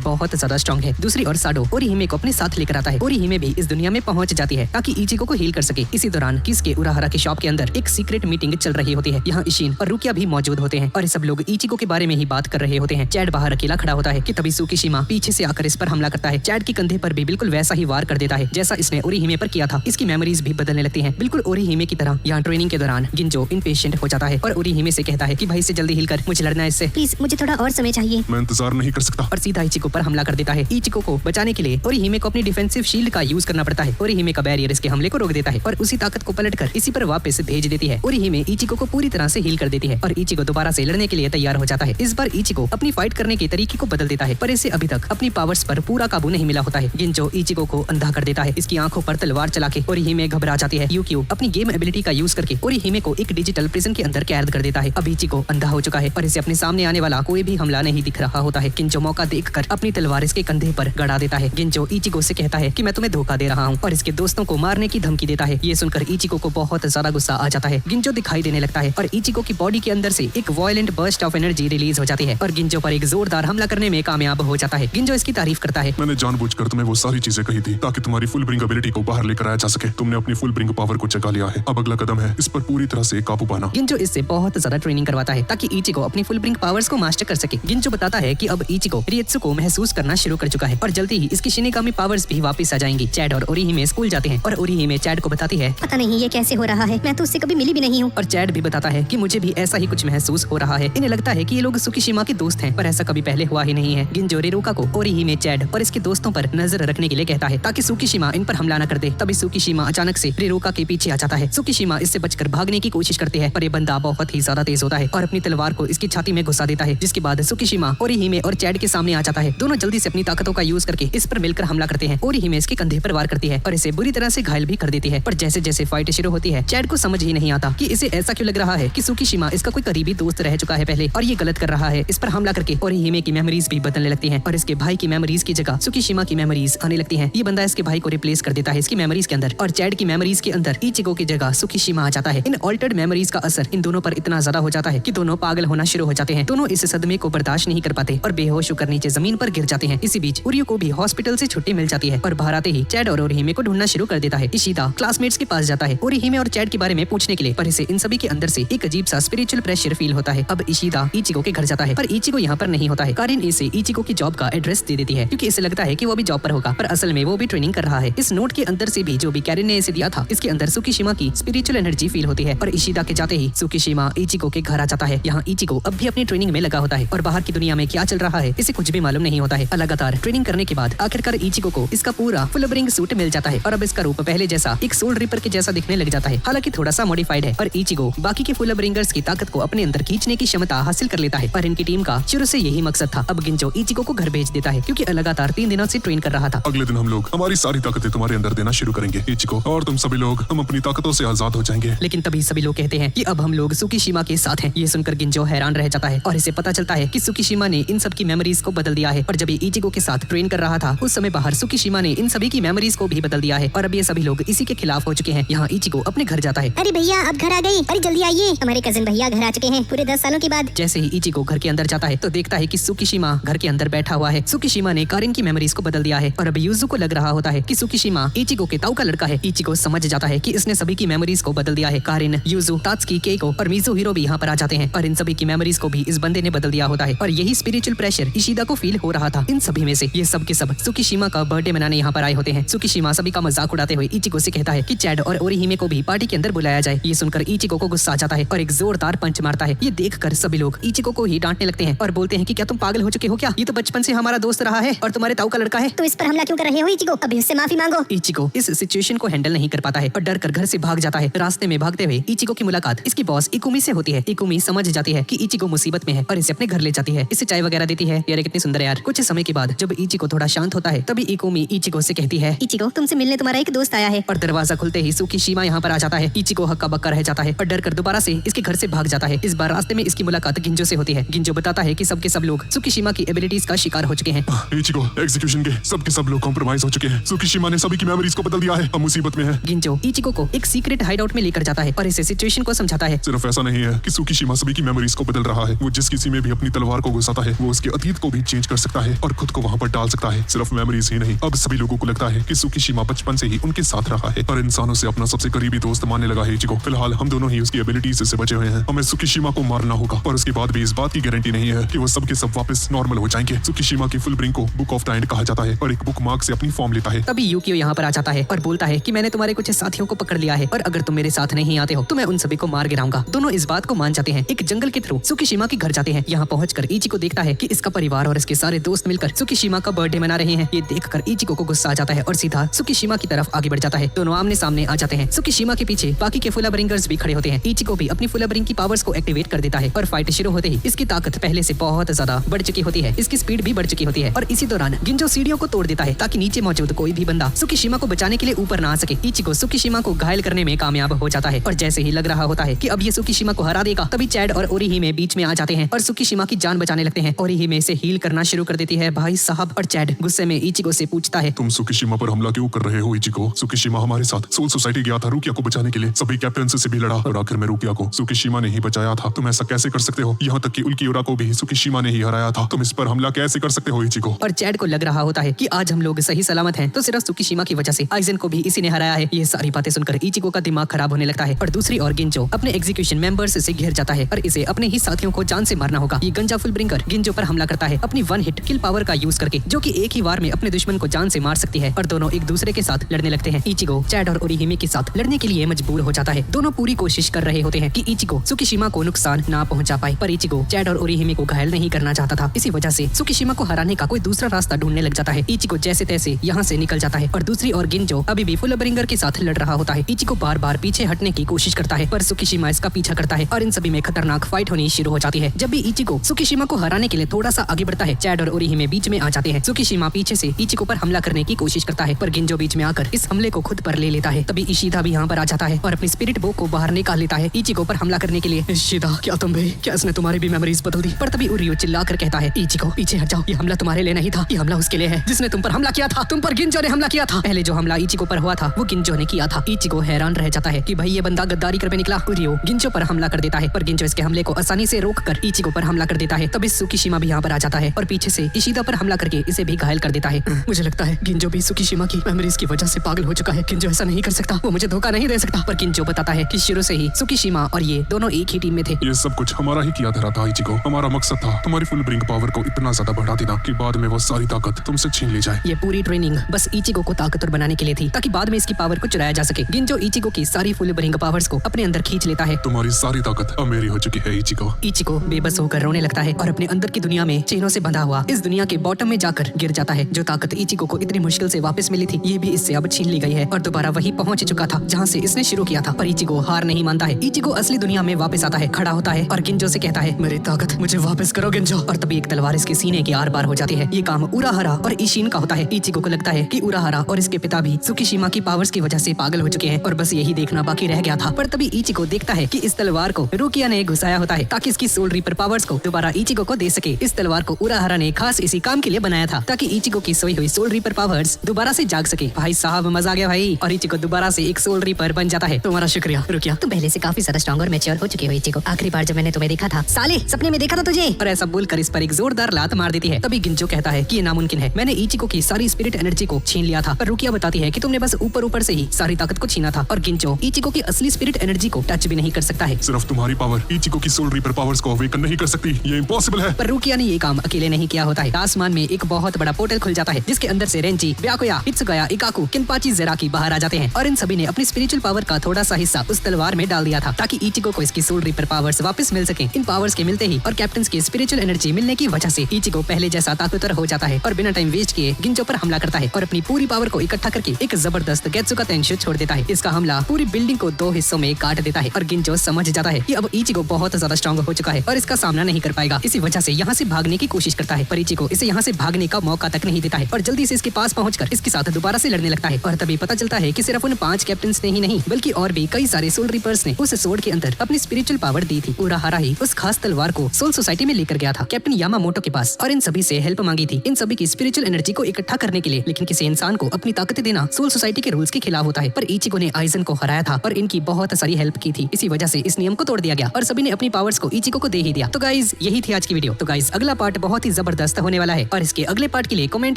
बहुत ज्यादा स्ट्रॉन्ग है। दूसरी ओर साडो ओरिहिमे को अपने साथ लेकर आता है। ओरिहिमे भी इस दुनिया में पहुंच जाती है ताकि इचिको को हील कर सके। इसी दौरान किस के उराहारा की शॉप के अंदर एक सीक्रेट मीटिंग चल रही होती है। यहाँ इशिन और रुकिया भी मौजूद होते हैं और सब लोग इचिको के बारे में ही बात कर रहे होते हैं। चैड बाहर अकेला खड़ा होता है कि तभी सुकीशिमा पीछे से आकर इस पर हमला करता है। चैड के कंधे पर भी बिल्कुल वैसा ही वार कर देता है जैसा इसने ओरिहिमे पर किया था। इसकी मेमोरीज भी बदलने लगती हैं बिल्कुल ओरिहिमे की तरह। यहाँ ट्रेनिंग के दौरान गिंजो इम्पेशेंट हो जाता है और ओरिहिमे से कहता है कि भाई से जल्दी हिल कर, मुझे लड़ना है इससे। प्लीज मुझे थोड़ा और समय चाहिए। मैं इंतजार नहीं कर सकता और सीधा इचिको पर हमला कर देता है। इचिको को बचाने के लिए ओरिहिमे को अपनी डिफेंसिव शील्ड का यूज करना पड़ता है। ओरिहिमे का बैरियर इसके हमले को रोक देता है और उसी ताकत को पलटकर इसी पर वापस भेज देती है। ओरिहिमे इचिको को पूरी तरह से हील कर देती है और इचिको दोबारा से लड़ने के लिए तैयार हो जाता है। इस बार इचिको अपनी फाइट करने के तरीके को बदल देता है, पर इसे अभी तक अपनी पावर्स पर पूरा काबू नहीं मिला होता है। गिंजो इचिको को अंधा कर देता है, इसकी आंखों पर तलवार चला के ओरिहिमे घबरा जाती है। यूकियो अपनी गेम एबिलिटी का यूज करके ओरिहिमे को एक डिजिटल प्रिजन के अंदर कैद कर देता है। अब इचिको अंधा हो चुका है और इसे अपने सामने आने वाला कोई भी हमला नहीं दिख रहा होता है। गिंजो मौका देखकर अपनी तलवार इसके कंधे पर गड़ा देता है। गिंजो इचिको से कहता है कि मैं तुम्हें धोखा दे रहा हूँ और इसके दोस्तों को मारने की धमकी देता है। ये सुनकर इचिको को बहुत ज्यादा गुस्सा आ जाता है। गिंजो दिखाई देने लगता है और इचिको की बॉडी के अंदर से एक violent burst of energy release हो जाती है और गिंजो पर एक जोरदार हमला करने में कामयाब हो जाता है। गिंजो इसकी तारीफ करता है। मैंने जानबूझकर तुम्हें वो सारी चीजें कही थी ताकि तुम्हारी फुल ब्रिंग एबिलिटी को बाहर लेकर आया जा सके। तुमने अपनी फुल ब्रिंग पावर को जगा लिया है। अब अगला कदम है इस पर पूरी तरह से काबू पाना। गिंजो इससे बहुत ज्यादा ट्रेनिंग करवाता है ताकि इचिको अपनी फुल ब्रिंग पावर्स को मास्टर कर सके। गिंजो बताता है कि अब इचिको रिएत्सु को महसूस करना शुरू कर चुका है और जल्दी ही इसकी शिनिगामी पावर्स भी वापस आ जाएंगी। चैड और ओरिहिमे स्कूल जाते हैं और ओरिहिमे चैड को बताती है, पता नहीं ये कैसे हो रहा है, मैं तो उससे कभी मिली भी नहीं हूँ। और चैड भी बताता है कि मुझे भी ऐसा ही कुछ महसूस हो रहा है। इन्हें लगता है कि ये लोग सुकीशिमा के दोस्त हैं, पर ऐसा कभी पहले हुआ ही नहीं है। गिंजो रिरुका को ओरिहिमे, चैड और इसके दोस्तों पर नजर रखने के लिए कहता है ताकि सुकीशिमा इन पर हमला न कर दे। तभी सुकीशिमा अचानक से रिरुका के पीछे आ जाता है। सुकीशिमा इससे बचकर भागने की कोशिश करते हैं, पर ये बंदा बहुत ही ज्यादा तेज होता है और अपनी तलवार को इसकी छाती में घुसा देता है, जिसके बाद सुकीशिमा ओरिहिमे और चैड के सामने आ जाता है। दोनों जल्दी से अपनी ताकतों का यूज करके इस पर मिलकर हमला करते हैं। ओरिहिमे इसके कंधे पर वार करती है और इसे बुरी तरह से घायल भी कर देती है। पर जैसे जैसे फाइट शुरू होती है, चैड को समझ ही नहीं आता कि इसे ऐसा क्यों लग रहा है कि सुकीशिमा इसका कोई करीबी दोस्त रह चुका है पहले और ये गलत कर रहा है। इस पर हमला करके ओरिहिमे की मेमोरीज भी बदलने लगती हैं और इसके भाई की मेमोरीज की जगह सुकीशिमा की मेमोरीज आने लगती हैं। ये बंदा इसके भाई को रिप्लेस कर देता है इसकी मेमोरीज के अंदर और चैड की मेमोरीज के अंदर इचिको की जगह सुकीशिमा आ जाता है। इन ऑल्टर्ड मेमोरीज का असर इन दोनों पर इतना ज्यादा हो जाता है कि दोनों पागल होना शुरू हो जाते हैं। दोनों इस सदमे को बर्दाश्त नहीं कर पाते और बेहोश होकर नीचे जमीन पर गिर जाते हैं। इसी बीच उरियो को भी हॉस्पिटल से छुट्टी मिल जाती है और बाहर आते ही चैड और ओरिहिमे को ढूंढना शुरू कर देता है। इशिदा क्लासमेट्स के पास जाता है ओरिहिमे और चैड के बारे में पूछने के लिए, पर इसे इन सभी के अंदर से एक अजीब सा स्पिरिचुअल प्रेशर फील होता है। अब इशिदा इचिको के घर जाता है, पर इचिको यहाँ पर नहीं होता है। कारिन इसे इचिको की जॉब का एड्रेस दे देती है क्योंकि इसे लगता है कि वो भी जॉब पर होगा, पर असल में वो भी ट्रेनिंग कर रहा है। इस नोट के अंदर से भी जो भी कारिन ने इसे दिया था, इसके अंदर सुकीशिमा की स्पिरिचुअल एनर्जी फील होती है। और इशिदा के जाते ही सुकीशिमा इचिको के घर आ जाता है। यहाँ इचिको अब भी अपनी ट्रेनिंग में लगा होता है और बाहर की दुनिया में क्या चल रहा है इसे कुछ भी मालूम नहीं होता है। लगातार ट्रेनिंग करने के बाद आखिरकार इचिको को इसका पूरा फुल ब्रिंग सूट मिल जाता है और अब इसका रूप पहले जैसा एक सोल रिपर के जैसा दिखने लग जाता है, हालांकि थोड़ा सा मॉडिफाइड है। और इचिको बाकी के फुल ब्रिंगर्स की ताकत को अपने अंदर खींचने की क्षमता हासिल कर लेता है और इनकी टीम का शुरू से यही मकसद था। अब गिंजो इचिको को घर भेज देता है क्योंकि लगातार 3 दिनों से ट्रेन कर रहा था। अगले दिन हम लोग हमारी सारी ताकतें तुम्हारे अंदर देना शुरू करेंगे इचिको, और तुम सभी लोग हम अपनी ताकतों से आजाद हो जाएंगे। लेकिन तभी सभी लोग कहते हैं कि अब हम लोग सुकीशिमा के साथ हैं। ये सुनकर गिंजो हैरान रह जाता है और इसे पता चलता है कि सुकीशिमा ने इन सब की मेमोरीज को बदल दिया है और जब ये इचिको के साथ ट्रेन कर रहा था उस समय बाहर सुकीशिमा ने इन सभी की मेमोरीज को भी बदल दिया है और अब ये सभी लोग इसी के खिलाफ हो चुके हैं। यहाँ इचिको अपने घर जाता है। अरे भैया आप घर आ गई, अरे जल्दी आइए, हमारे कजिन भैया घर आ चुके हैं पूरे 10 सालों के बाद। जैसे ही इचिको घर के अंदर जाता है तो देखता है कि सुकीशिमा घर के अंदर बैठा हुआ है। सुकीशिमा ने कारिन की मेमोरीज को बदल दिया है और अब यूजू को लग रहा होता है कि सुकीशिमा इचिको के ताऊ का लड़का है। इचिको समझ जाता है कि इसने सभी की मेमोरीज को बदल दिया है। कारिन, यूजू, तात्सुकी, केको और मिजुहिरो भी यहाँ पर आ जाते हैं और इन सभी की मेमोरीज को भी इस बंदे ने बदल दिया होता है और यही स्पिरिचुअल प्रेशर इशिदा को फील हो रहा था। इन सभी में से ये सब के सब सुकीशिमा का बर्थडे मनाने यहाँ पर आए होते हैं। सुकीशिमा सभी का मजाक उड़ाते हुए इचिको से कहता है कि चैड और ओरिहिमे को भी पार्टी के अंदर बुलाया जाए। ये सुनकर इचिको को गुस्सा आ जाता है और एक जोरदार पंच मारता है। ये देखकर सभी लोग इचिको को ही डांटने लगते हैं और बोलते हैं कि क्या तुम पागल हो चुके हो क्या? ये तो बचपन से हमारा दोस्त रहा है और तुम्हारे ताऊ का लड़का है। तो इस पर हमला क्यों कर रहे हो इचिको? अभी उससे माफी मांगो। इचिको इस सिचुएशन को हैंडल नहीं कर पाता है और डर कर घर से भाग जाता है। रास्ते में भागते हुए इचिको की मुलाकात इसकी बॉस इकुमी से होती है। इकुमी समझ जाती है कि इचिको मुसीबत में है और इसे अपने घर ले जाती है। इसे चाय वगैरह देती है। यार कितनी सुंदर है यार। कुछ समय के बाद जब इचिको थोड़ा शांत होता है तभी इकुमी इचिको से कहती है, इचिको तुमसे मिलने तुम्हारा एक दोस्त आया है। और दरवाजा खुलते ही सुकीशिमा यहाँ पर आ जाता है। इचिको हक्का बक्का रह जाता है और डर कर दोबारा से इसके घर से भाग जाता है। इस बार रास्ते में इसकी मुलाकात गिंजो से होती है। गिंजो बताता है कि सब के सब लोग सुकीशिमा की एबिलिटीज का शिकार हो चुके हैं। इचिको, एग्जीक्यूशन के सब लोग कॉम्प्रोमाइज हो चुके हैं। सुकीशिमा ने सभी की मेमोरीज को बदल दिया है, हम मुसीबत में हैं। गिंजो इचिको को एक सीक्रेट हाइडआउट में लेकर जाता है और इसे सिचुएशन को समझाता है। सिर्फ ऐसा नहीं है कि सुकीशिमा सभी की मेमोरीज को बदल रहा है, वो जिस किसी में भी अपनी तलवार को घुसाता है वो उसके अतीत को भी चेंज कर सकता है और खुद को वहाँ पर डाल सकता है। सिर्फ मेमोरीज ही नहीं, अब सभी लोगों को लगता है कि सुकीशिमा बचपन से ही उनके साथ रहा है और इंसानों से अपना सबसे करीबी दोस्त मानने लगा है इचिको। फिलहाल हम दोनों ही उसकी एबिलिटीज से बचे हुए हैं। हमें सुकीशिमा को मारना होगा और उसके बाद भी इस बात की गारंटी नहीं है कि वो सब के सब वापस नॉर्मल हो जाएंगे। सुकीशिमा की फुल ब्रिंग को बुक ऑफ द एंड कहा जाता है और एक बुक मार्क से अपनी फॉर्म लेता है। तभी यूकियो यहाँ पर आ जाता है और बोलता है कि मैंने तुम्हारे कुछ साथियों को पकड़ लिया है और अगर तुम मेरे साथ नहीं आते हो तो मैं उन सभी को मार गिराऊंगा। दोनों इस बात को मान जाते हैं। एक जंगल के थ्रू सुकीशिमा के घर जाते हैं। यहाँ पहुंचकर इचिको देखता है कि इसका परिवार और इसके सारे दोस्त मिलकर सुकीशिमा का बर्थडे मना रहे रहे हैं। ये देखकर इचिको को गुस्सा आ जाता है और सीधा सुकीशिमा की तरफ आगे बढ़ जाता है। दोनों आमने सामने आ जाते हैं। सुकीशिमा के पीछे बाकी के फुला ब्रिंगर्स भी खड़े होते हैं। इचिको भी अपनी फुला ब्रिंग की पावर्स को एक्टिवेट कर देता है और फाइट शुरू होते ही इसकी ताकत पहले से बहुत ज्यादा बढ़ चुकी होती है। इसकी स्पीड भी बढ़ चुकी होती है और इसी दौरान गिंजो सीढ़ियों को तोड़ देता है ताकि नीचे मौजूद कोई भी बंदा सुकीशिमा को बचाने के लिए ऊपर ना आ सके। इचिको सुकीशिमा को घायल करने में कामयाब हो जाता है और जैसे ही लग रहा होता है कि अब ये सुकीशिमा को हरा देगा, तभी चैड और ओरिहिमे बीच में आ जाते हैं और सुकीशिमा की जान बचाने लगते हैं। ओरिहिमे से हील करना शुरू कर देती है भाई साहब और चैड गुस्से में इचिको से पूछता है, तुम सुकीशिमा पर हमला क्यों कर रहे हो इचिको? सुकीशिमा हमारे साथ सोल सोसाइटी गया था रुकिया को बचाने के लिए, सभी कैप्टन से भी लड़ा और आखिर में रुकिया को सुकीशिमा ने ही बचाया था। तुम ऐसा कैसे कर सकते हो? यहाँ तक कि उल्कीयोरा को भी सुकीशिमा ने ही हराया था। तुम इस पर हमला कैसे कर सकते हो इचिको? और चैड को लग रहा होता है कि आज हम लोग सही सलामत हैं तो सिर्फ सुकीशिमा की वजह से। आइजन को भी इसी ने हराया है। ये सारी बातें सुनकर इचिको का दिमाग खराब होने लगता है और दूसरी ओर गिंजो अपने एग्जीक्यूशन मेंबर्स से घिर जाता है और इसे अपने ही साथियों को जान से मारना होगा। ये गंजा फुल ब्रिंगर गिंजो पर हमला करता है अपनी वन हिट किल पावर का यूज करके, जो कि एक ही वार में अपने दुश्मन को जान से मार सकती है और दोनों एक दूसरे के साथ लड़ने लगते हैं। इचिको चैड और ओरिहिमे के साथ लड़ने के लिए मजबूर हो जाता है। दोनों पूरी कोशिश कर रहे होते हैं कि इचिको सुकीशिमा को नुकसान ना पहुंचा पाए, पर इचिको चैड और ओरिहिमे को घायल नहीं करना चाहता था। इसी वजह से सुकीशिमा को हराने का कोई दूसरा रास्ता ढूंढने लग जाता है। इचिको जैसे तैसे यहाँ से निकल जाता है और दूसरी ओर गिंजो अभी भी फुल ब्रिंगर के साथ लड़ रहा होता है। इचिको बार बार पीछे हटने की कोशिश करता है पर सुकीशिमा इसका पीछा करता है और इन सभी में खतरनाक फाइट होनी शुरू हो जाती है। जब भी इचिको सुकीशिमा को हराने के लिए थोड़ा सा आगे बढ़ता है, चैड और ओरिहिमे बीच में आ जाते हैं। सुकीशिमा पीछे से इचिको पर हमला करने की कोशिश करता है पर गिंजो बीच में आकर इस हमले को खुद पर ले लेता है। तभी इशिदा भी यहाँ पर आ जाता है और अपनी स्पिरिट बो को बाहर निकाल लेता है इचिको पर हमला करने के लिए। इशिदा क्या तुम भी, क्या इसने तुम्हारी भी मेमोरीज बदल दी? पर तभी उरियो चिल्लाकर कहता है, इचिको पीछे हट जाओ, ये हमला तुम्हारे लिए नहीं था, ये हमला उसके लिए है जिसने तुम पर हमला किया था। तुम पर गिंजो ने हमला किया था। पहले जो हमला इचिको पर हुआ था वो गिंजो ने किया था। इचिको हैरान रह जाता है कि भाई ये बंदा गद्दारी करके निकला। उरियो गिंजो पर हमला कर देता है पर गिंजो इसके हमले को आसानी से रोककर इचिको पर हमला कर देता है। तभी सुकीशिमा भी यहाँ पर आ जाता है और पीछे से इशिदा पर हमला करके इसे भी घायल कर देता है। मुझे लगता है गिंजो भी सुकीशिमा की मेमोरीज की वजह से पागल हो चुका है। गिंजो ऐसा नहीं कर सकता, वो मुझे धोखा नहीं दे सकता। पर गिंजो बताता है कि शुरू से ही सुकीशिमा और ये दोनों एक ही टीम में थे। ये सब कुछ हमारा ही किया धरा था इचिको। हमारा मकसद था तुम्हारी फुल ब्रिंग पावर को इतना ज्यादा बढ़ा देना कि बाद में वो सारी ताकत तुमसे छीन ली जाए। ये पूरी ट्रेनिंग बस इचिको को ताकतवर बनाने के लिए थी ताकि बाद में इसकी पावर को चुराया जा सके। गिंजो इचिको की सारी फुल ब्रिंग पावर्स को अपने अंदर खींच लेता है। तुम्हारी सारी ताकत अब मेरी हो चुकी है इचिको। इचिको बेबस होकर रोने लगता है और अपने अंदर की दुनिया में चेनों से बंधा हुआ इस दुनिया के बॉटम में जाकर गिर जाता है। जो ताकत इचिको को इतनी मुश्किल से वापस मिली थी ये भी इससे अब छीन ली गई है और दोबारा वही पहुंच चुका था जहां से इसने शुरू किया था। पर इचिको हार नहीं मानता है। इचिको असली दुनिया में वापस आता है, खड़ा होता है और गिंजो से कहता है, मेरी ताकत मुझे वापस करो गिंजो। और तभी एक तलवार इसके सीने के आर पार हो जाती है। ये काम उराहारा और इशिन का होता है। इचिको को लगता है कि उराहारा और इसके पिता भी सुकीशिमा की पावर्स की वजह से पागल हो चुके हैं और बस यही देखना बाकी रह गया था। पर तभी इचिको देखता है कि इस तलवार को रुकिया ने घुसाया होता है ताकि इसकी सोल रीपर पावर्स को दोबारा इचिको को दे सके। इस तलवार को उराहारा ने खास इसी काम के लिए बनाया था ताकि इचिको की सोई हुई सोल रीपर पावर्स दोबारा से जाग सके। भाई साहब मजा आ गया भाई। और इचिको दोबारा से एक सोल रीपर बन जाता है। तुम्हारा शुक्रिया रुकिया, तुम पहले से काफी ज्यादा स्ट्रॉन्ग और मैच्योर हो चुके हो इचिको। आखिरी बार जब मैंने तुम्हें देखा था, साले सपने में देखा था तुझे। और ऐसा बोलकर इस पर एक जोरदार लात मार देती है। तभी गिंजो कहता है कि ये नामुमकिन है, मैंने इचिको की सारी स्पिरिट एनर्जी को छीन लिया था। पर रुकिया बताती है कि तुमने बस ऊपर ऊपर से ही सारी ताकत को छीना था और गिंजो इचिको की असली स्पिरिट एनर्जी को टच भी नहीं कर सकता है। सिर्फ तुम्हारी पावर इचिको की सोल रीपर पावर्स को अवेकन नहीं कर सकती, ये इम्पॉसिबल है। पर रुकिया ने ये काम अकेले नहीं किया होता है। आसमान में एक बहुत बड़ा पोर्टल खुल जाता है जिसके अंदर से रेंजी, ब्याकुया, हित्सुगाया, इकाकू, किनपाची, जेराकी बाहर आ जाते हैं और इन सभी ने अपनी स्पिरिचुअल पावर का थोड़ा सा हिस्सा उस तलवार में डाल दिया था ताकि इचिको को इसकी सोल रीपर पावर्स वापस मिल सके। इन पावर्स के मिलते ही और कैप्टन की स्पिरिचुअल एनर्जी मिलने की वजह से इचिको पहले जैसा ताकतवर हो जाता है और बिना टाइम वेस्ट किए गिंजो पर हमला करता है और अपनी पूरी पावर को इकट्ठा करके एक जबरदस्त गेत्सुका तेंशु छोड़ देता है। इसका हमला पूरी बिल्डिंग को 2 हिस्सों में काट देता है और गिंजो समझ जाता है कि अब इचिको बहुत ज्यादा स्ट्रॉन्ग हो चुका है और इसका सामना नहीं कर पाएगा। इसी वजह से यहाँ से भागने की कोशिश करता है पर इचिको इसे यहाँ से भागने का मौका तक नहीं देता है और जल्दी से इसके पास पहुंचकर इसके साथ दोबारा से लड़ने लगता है। और तभी पता चलता है कि सिर्फ उन 5 कैप्टन्स ने ही नहीं बल्कि और भी कई सारे सोल रीपर्स ने उस सोर्ड के अंदर अपनी स्पिरिचुअल पावर दी थी। उराहारा ही उस खास तलवार को सोल सोसाइटी में लेकर गया था कैप्टन यामामोटो के पास और इन सभी से हेल्प मांगी थी इन सभी की स्पिरिचुअल एनर्जी को इकट्ठा करने के लिए। लेकिन किसी इंसान को अपनी ताकतें देना सोल सोसाइटी के रूल्स के खिलाफ होता है। पर इचिको ने आइजन को हराया था और इनकी बहुत सारी हेल्प की थी। इसी वजह से इस नियम को तोड़ दिया गया और सभी ने अपनी पावर्स को इचिको को दे ही दिया। तो गाइज यही थी आज की वीडियो। तो गाइज अगला पार्ट बहुत ही जबरदस्त होने वाला है और इसके अगले पार्ट के लिए कमेंट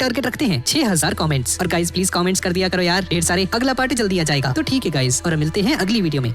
टारगेट रखते हैं 6000 कमेंट्स। और गाइज प्लीज कमेंट्स कर दिया करो यार ढेर सारे। अगला पार्ट जल्दी आ जाएगा। तो ठीक है गाइज और मिलते हैं अगली वीडियो में।